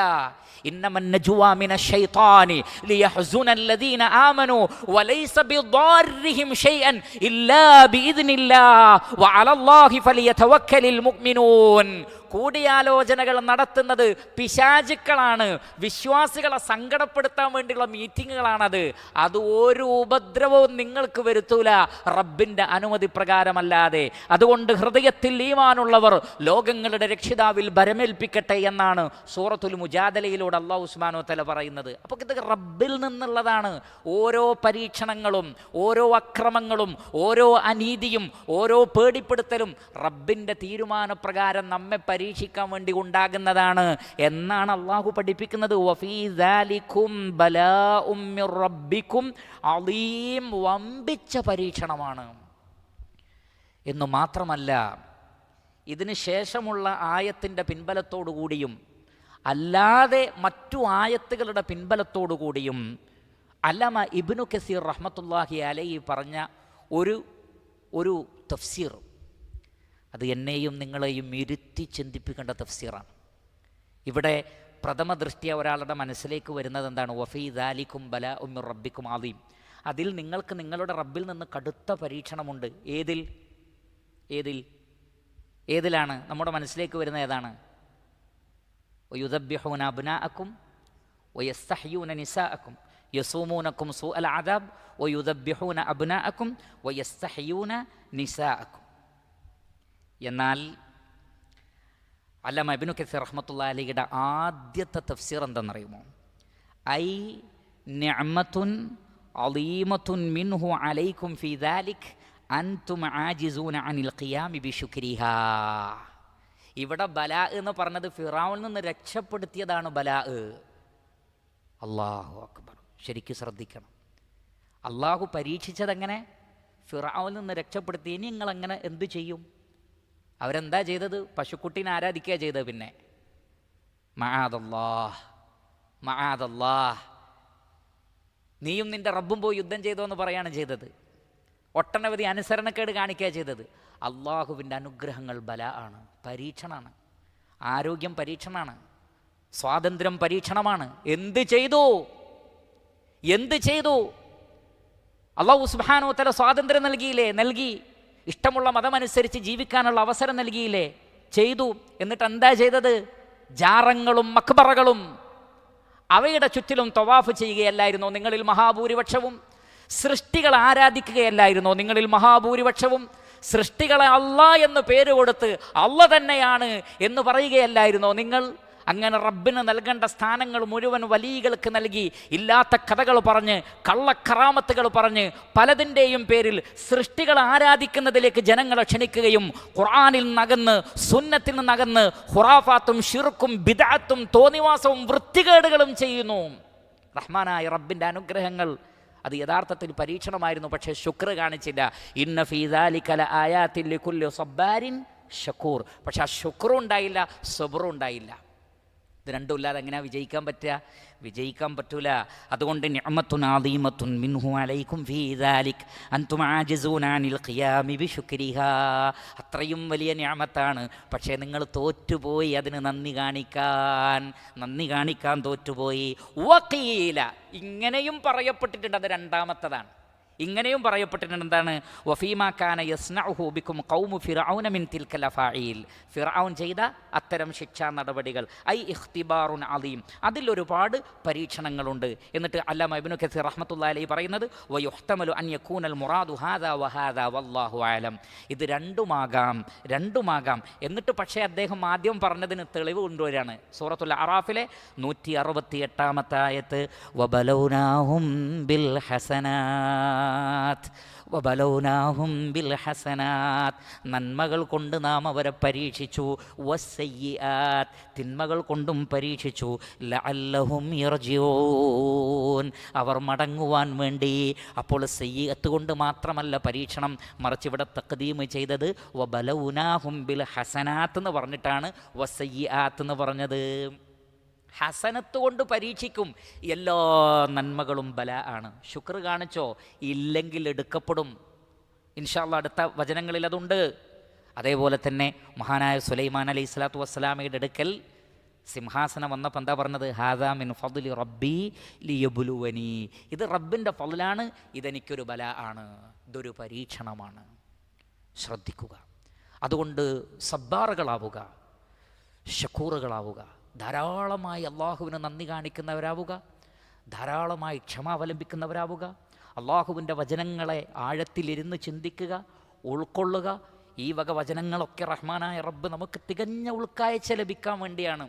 ഇന്നമൻ നജ്വാ മിനശ് ശൈത്താനി ലിയഹ്സുനല്ലദീന ആമനൂ വലൈസ ബിദാർരിഹിം ശൈഅൻ ഇല്ലാ ബിഇദ്നില്ലാഹ് വഅലല്ലാഹി ഫലിയതവക്കലിൽ മുഅ്മിനൂൻ. കൂടിയാലോചനകൾ നടത്തുന്നത് പിശാചുക്കളാണ്, വിശ്വാസികളെ സങ്കടപ്പെടുത്താൻ വേണ്ടിയുള്ള മീറ്റിങ്ങുകളാണത്. അത് ഒരു ഉപദ്രവവും നിങ്ങൾക്ക് വരുത്തൂല റബ്ബിൻ്റെ അനുമതി പ്രകാരമല്ലാതെ. അതുകൊണ്ട് ഹൃദയത്തിൽ ഈമാനുള്ളവർ ലോകങ്ങളുടെ രക്ഷിതാവിൽ ഭരമേൽപ്പിക്കട്ടെ എന്നാണ് സൂറത്തുൽ മുജാദലയിലൂടെ അല്ലാഹു സുബ്ഹാനഹു വ തആല പറയുന്നത്. അപ്പോൾ ഇത് റബ്ബിൽ നിന്നുള്ളതാണ്. ഓരോ പരീക്ഷണങ്ങളും, ഓരോ അക്രമങ്ങളും, ഓരോ അനീതിയും, ഓരോ പേടിപ്പെടുത്തലും റബ്ബിൻ്റെ തീരുമാനപ്രകാരം നമ്മെ പരീക്ഷിക്കാൻ വേണ്ടി ഉണ്ടാകുന്നതാണ് എന്നാണ് അള്ളാഹു പഠിപ്പിക്കുന്നത്. വഫീ ദാലികും ബലാഉം മിർ റബ്ബികും അളീം, വമ്പിച്ച പരീക്ഷണമാണ് എന്ന് മാത്രമല്ല, ഇതിന് ശേഷമുള്ള ആയത്തിൻ്റെ പിൻബലത്തോടു കൂടിയും അല്ലാതെ മറ്റു ആയത്തുകളുടെ പിൻബലത്തോടു കൂടിയും അല്ലമ ഇബ്നു കസീർ റഹ്മത്തുള്ളാഹി അലൈഹി പറഞ്ഞ ഒരു തഫ്സീർ, അത് എന്നെയും നിങ്ങളെയും ഇരുത്തി ചിന്തിപ്പിക്കേണ്ട തഫ്സീറാണ്. ഇവിടെ പ്രഥമ ദൃഷ്ടിയ ഒരാളുടെ മനസ്സിലേക്ക് വരുന്നത് എന്താണ്? വഫീ ദാലികും ബലാഉം മിർ റബ്ബിക്കും അളീം, അതിൽ നിങ്ങൾക്ക് നിങ്ങളുടെ റബ്ബിൽ നിന്ന് കടുത്ത പരീക്ഷണമുണ്ട്. ഏതിലാണ് നമ്മുടെ മനസ്സിലേക്ക് വരുന്ന? ഏതാണ്? വയുദബ്ബിഹൂന അബ്നാഅക്കും വയസ്തഹ്യൂന നിസാഅക്കും യസൂമൂനക്കും സൂഅൽ അദാബ് വയുദബ്ബിഹൂന അബ്നാഅക്കും വയസ്തഹ്യൂന നിസാഅക്കും. എന്നാൽ അല്ലമ ഇബ്നു കസീർ റഹ്മത്തുള്ളാഹി അലൈഹിയുടെ ആദ്യത്തെ തഫ്സീർ എന്തെന്നറിയുമോ? ഐ നിഅമത്തുൻ അളീമത്തുൻ മിൻഹു അലൈക്കും ഫീ ദാലിക് അൻതും ആജിസൂന അനിൽ ഖിയാമി ബിശുക്രിഹാ. ഇവിടെ ബലാ എന്ന് പറഞ്ഞത് ഫിറഔനിൽ നിന്ന് രക്ഷപ്പെടുത്തിയതാണ് ബലാ. അല്ലാഹു അക്ബർ. ശരിക്കും ശ്രദ്ധിക്കണം. അള്ളാഹു പരീക്ഷിച്ചതെങ്ങനെ? ഫിറഔനിൽ നിന്ന് രക്ഷപ്പെടുത്തി. ഇനി നിങ്ങളെങ്ങനെ എന്തു ചെയ്യും? അവരെന്താ ചെയ്തത്? പശുക്കുട്ടീനെ ആരാധിക്കുക ചെയ്തത്. പിന്നെ മആദല്ലാഹ്, നീയും നിന്റെ റബ്ബും പോയി യുദ്ധം ചെയ്തോ എന്ന് പറയാണ് ചെയ്തത്. ഒട്ടനവധി അനുസരണക്കേട് കാണിക്കുക ചെയ്തത്. അള്ളാഹുവിൻ്റെ അനുഗ്രഹങ്ങൾ ബലാ ആണ്, പരീക്ഷണമാണ്. ആരോഗ്യം പരീക്ഷണമാണ്, സ്വാതന്ത്ര്യം പരീക്ഷണമാണ്. എന്ത് ചെയ്തു? അല്ലാഹു സുബ്ഹാനഹു വ തആല സ്വാതന്ത്ര്യം നൽകിയില്ലേ? നൽകി. ഇഷ്ടമുള്ള മതമനുസരിച്ച് ജീവിക്കാനുള്ള അവസരം നൽകിയില്ലേ? ചെയ്തു. എന്നിട്ട് എന്താ ചെയ്തത്? ജാറങ്ങളും മക്ബറകളും അവയുടെ ചുറ്റിലും തവാഫ് ചെയ്യുകയല്ലായിരുന്നോ നിങ്ങളിൽ മഹാഭൂരിപക്ഷവും? സൃഷ്ടികളെ ആരാധിക്കുകയല്ലായിരുന്നോ നിങ്ങളിൽ മഹാഭൂരിപക്ഷവും? സൃഷ്ടികളെ അല്ലാഹ് എന്ന് പേര് കൊടുത്ത് അല്ലാഹ് തന്നെയാണ് എന്ന് പറയുകയല്ലായിരുന്നോ നിങ്ങൾ? അങ്ങനെ റബ്ബിന് നൽകേണ്ട സ്ഥാനങ്ങൾ മുഴുവൻ വലിയകൾക്ക് നൽകി, ഇല്ലാത്ത കഥകൾ പറഞ്ഞ്, കള്ളക്കറാമത്തുകൾ പറഞ്ഞ്, പലതിൻ്റെയും പേരിൽ സൃഷ്ടികളെ ആരാധിക്കുന്നതിലേക്ക് ജനങ്ങളെ ക്ഷണിക്കുകയും ഖുർആനിൽ നിന്നകന്ന്, സുന്നത്തിൽ നിന്നകന്ന് ഖുറാഫാത്തും ശിർക്കും ബിദ്അത്തും തോന്നിവാസവും വൃത്തികേടുകളും ചെയ്യുന്നു. റഹ്മാനായ റബ്ബിൻ്റെ അനുഗ്രഹങ്ങൾ അത് യഥാർത്ഥത്തിൽ പരീക്ഷണമായിരുന്നു. പക്ഷേ ശുക്ർ കാണിച്ചില്ല. ഇന്ന ഫീ ദാലിക ലആയാത്തിൻ ലികുല്ലി സബ്ബാരിൻ ശകൂർ. പക്ഷെ ആ ശുക്റും ഉണ്ടായില്ല, സബ്റും ഉണ്ടായില്ല. ഇത് രണ്ടും ഇല്ലാതെ എങ്ങനെയാണ് വിജയിക്കാൻ പറ്റൂല. അതുകൊണ്ട് നിഅമത്തുൻ അളീമത്തുൻ മിൻഹു അലൈക്കും ഫീ ദാലിക് അൻതും ആജിസൂന അനിൽ ഖിയാമി ബിശുക്രിഹാ. അത്രയും വലിയ നിഅമത്താണ്. പക്ഷേ നിങ്ങൾ തോറ്റുപോയി അതിന് നന്ദി കാണിക്കാൻ തോറ്റുപോയി. വഖീല, ഇങ്ങനെയും പറയപ്പെട്ടിട്ടുണ്ട്. അത് രണ്ടാമത്തതാണ്. ഇങ്ങനെയും പറയപ്പെട്ടിട്ടുണ്ട്. എന്താണ്? വഫീമാ കാന യസ്നഉഹു ബിക്കും ഖൗമു ഫിർഔന മിൻ തിൽക്കൽ അഫാഈൽ. ഫിർഔൻ ചെയ്ത അത്തരം ശിക്ഷാ നടപടികൾ, ഐ ഇഖ്തിബാറുൻ അളീം, അതിലൊരുപാട് പരീക്ഷണങ്ങളുണ്ട്. എന്നിട്ട് അല്ലാമ ഇബ്നു കസീർ റഹ്മത്തുള്ളാഹി അലൈഹി പറയുന്നത് വയുഹ്തമലു അൻ യകൂനൽ മുറാദു ഹാദാ വഹാദാ വല്ലാഹു അഅലം. ഇത് രണ്ടുമാകാം. എന്നിട്ട് പക്ഷേ അദ്ദേഹം ആദ്യം പറഞ്ഞതിന് തെളിവ് കൊണ്ടുവരികയാണ്. സൂറത്തുൽ അറാഫിലെ 168-ാമത്തെ ആയത്ത്, വബലൗനാഹും ബിൽ ഹസനാ വബലൗനാഹും ബിൽ ഹസനാത്ത്, നന്മകൾ കൊണ്ട് നാം അവരെ പരീക്ഷിച്ചു, വസ്സയ്യിആത്ത്, തിന്മകൾ കൊണ്ടും പരീക്ഷിച്ചു, ലഅല്ലഹും യർജിഊൻ, അവർ മടങ്ങുവാൻ വേണ്ടി. അപ്പോൾ സയ്യിഅത്ത് കൊണ്ട് മാത്രമല്ല പരീക്ഷണം, മറിച്ച് ഇവിടെ തഖ്ദീം ചെയ്തത് വബലൗനാഹും ബിൽ ഹസനാത്ത് എന്ന് പറഞ്ഞിട്ടാണ് വസ്സയ്യിആത്ത് എന്ന് പറഞ്ഞത്. ഹസനത്ത് കൊണ്ട് പരീക്ഷിക്കും. എല്ലാ നന്മകളും ബല ആണ്. ശുക്ർ കാണിച്ചോ? ഇല്ലെങ്കിൽ എടുക്കപ്പെടും. ഇൻഷാ അല്ലാഹ് അടുത്ത വചനങ്ങളിൽ അതുണ്ട്. അതേപോലെ തന്നെ മഹാനായ സുലൈമാൻ അലൈഹി സ്വലാത്തു വസ്സലാമയുടെ അടുക്കൽ സിംഹാസനം വന്നപ്പോൾ എന്താ പറഞ്ഞത്? ഹാദാ മിൻ ഫദ്ലി റബ്ബി ലിയബ്ലുവനി, ഇത് റബ്ബിൻ്റെ ഫദ്ലാണ്, ഇതെനിക്കൊരു ബല ആണ്, ഇതൊരു പരീക്ഷണമാണ്. ശ്രദ്ധിക്കുക. അതുകൊണ്ട് സബ്ബാറുകളാവുക, ഷക്കൂറുകളാവുക, ധാരാളമായി അള്ളാഹുവിന് നന്ദി കാണിക്കുന്നവരാവുക, ധാരാളമായി ക്ഷമ അവലംബിക്കുന്നവരാവുക, അള്ളാഹുവിൻ്റെ വചനങ്ങളെ ആഴത്തിലിരുന്ന് ചിന്തിക്കുക, ഉൾക്കൊള്ളുക. ഈ വക വചനങ്ങളൊക്കെ റഹ്മാനായ റബ്ബ് നമുക്ക് തികഞ്ഞ ഉൾക്കാഴ്ച ലഭിക്കാൻ വേണ്ടിയാണ്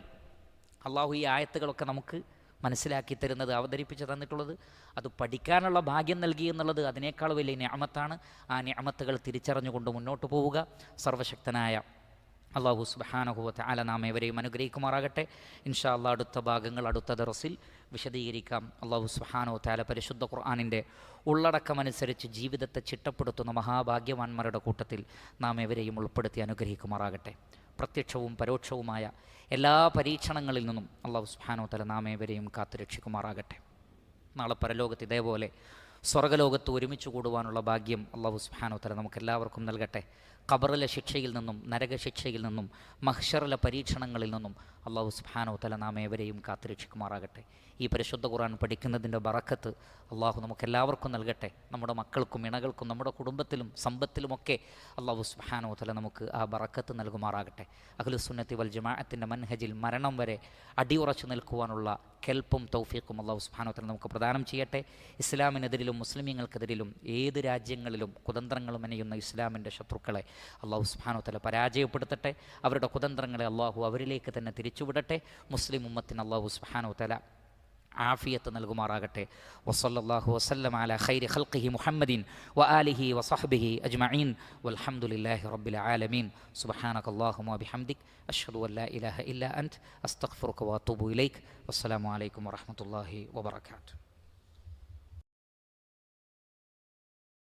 അള്ളാഹു ഈ ആയത്തുകളൊക്കെ നമുക്ക് മനസ്സിലാക്കി തരുന്നത്, അവതരിപ്പിച്ച് തന്നിട്ടുള്ളത്. അത് പഠിക്കാനുള്ള ഭാഗ്യം നൽകി എന്നുള്ളത് അതിനേക്കാൾ വലിയ നിഅമത്താണ്. ആ നിഅമത്തുകൾ തിരിച്ചറിഞ്ഞുകൊണ്ട് മുന്നോട്ട് പോവുക. സർവശക്തനായ അള്ളാഹു സുബ്ഹാനഹു വ തആല നാം ഏവരെയും അനുഗ്രഹിക്കുമാറാകട്ടെ. ഇൻഷാ അല്ലാഹ് അടുത്ത ഭാഗങ്ങൾ അടുത്ത ദർസിൽ വിശദീകരിക്കാം. അള്ളാഹു സുബ്ഹാനഹു വ തആല പരിശുദ്ധ ഖുർആനിൻ്റെ ഉള്ളടക്കമനുസരിച്ച് ജീവിതത്തെ ചിട്ടപ്പെടുത്തുന്ന മഹാഭാഗ്യവാന്മാരുടെ കൂട്ടത്തിൽ നാം ഏവരെയും ഉൾപ്പെടുത്തി അനുഗ്രഹിക്കുമാറാകട്ടെ. പ്രത്യക്ഷവും പരോക്ഷവുമായ എല്ലാ പരീക്ഷണങ്ങളിൽ നിന്നും അള്ളാഹു സുബ്ഹാനഹു വ തആല നാം ഏവരെയും കാത്തുരക്ഷിക്കുമാറാകട്ടെ. നാളെ പരലോകത്ത് ഇതേപോലെ സ്വർഗ്ഗലോകത്ത് ഒരുമിച്ച് കൂടുവാനുള്ള ഭാഗ്യം അള്ളാഹു സുബ്ഹാനഹു വ തആല നമുക്കെല്ലാവർക്കും നൽകട്ടെ. ഖബറിലെ ശിക്ഷയിൽ നിന്നും നരകശിക്ഷയിൽ നിന്നും മഹ്ശറിലെ പരീക്ഷണങ്ങളിൽ നിന്നും അള്ളാഹു സുബ്ഹാനഹു വ തആല നാം ഏവരെയും കാത്തുരക്ഷിക്കുമാറാകട്ടെ. ഈ പരിശുദ്ധ ഖുർആൻ പഠിക്കുന്നതിൻ്റെ ബറക്കത്ത് അള്ളാഹു നമുക്കെല്ലാവർക്കും നൽകട്ടെ. നമ്മുടെ മക്കൾക്കും ഇണകൾക്കും നമ്മുടെ കുടുംബത്തിലും സമ്പത്തിലുമൊക്കെ അള്ളാഹു സുബ്ഹാനഹു വ തആല നമുക്ക് ആ ബറക്കത്ത് നൽകുമാറാകട്ടെ. അഹ്ലുസുന്നത്തി വൽ ജമാഅത്തിൻ്റെ മൻഹജിൽ മരണം വരെ അടിയുറച്ചു നിൽക്കുവാനുള്ള കെൽപ്പും തൗഫീഖും അള്ളാഹു സുബ്ഹാനഹു വ തആല നമുക്ക് പ്രദാനം ചെയ്യട്ടെ. ഇസ്ലാമിനെതിരിലും മുസ്ലിമീങ്ങൾക്കെതിരിലും ഏത് രാജ്യങ്ങളിലും കുതന്ത്രങ്ങളും മെനയുന്ന ഇസ്ലാമിൻ്റെ ശത്രുക്കളെ അള്ളാഹു സുബ്ഹാനഹു വ തആല പരാജയപ്പെടുത്തട്ടെ. അവരുടെ കുതന്ത്രങ്ങളെ അള്ളാഹു അവരിലേക്ക് തന്നെ തിരിച്ചുവിടട്ടെ. മുസ്ലിം ഉമ്മത്തിന് അള്ളാഹു സുബ്ഹാനഹു വ തആല ആഫിയത്ത് നൽകുമാറാകട്ടെ. വസല്ലല്ലാഹു വസല്ലമ അലാ ഖൈരി ഖൽഖിഹി മുഹമ്മദിൻ വആലിഹി വസഹ്ബിഹി അജ്മഈൻ വൽഹംദുലില്ലാഹി റബ്ബിൽ ആലമീൻ. സുബ്ഹാനകല്ലാഹുമ്മ വബിഹംദിക് അഷ്ഹദു അൻ ലാ ഇലാഹ ഇല്ലാ അൻത അസ്തഗ്ഫിറുക വഅതൂബു ഇലൈക്. വസ്സലാമു അലൈക്കും വറഹ്മത്തുള്ളാഹി വബറകാതുഹു.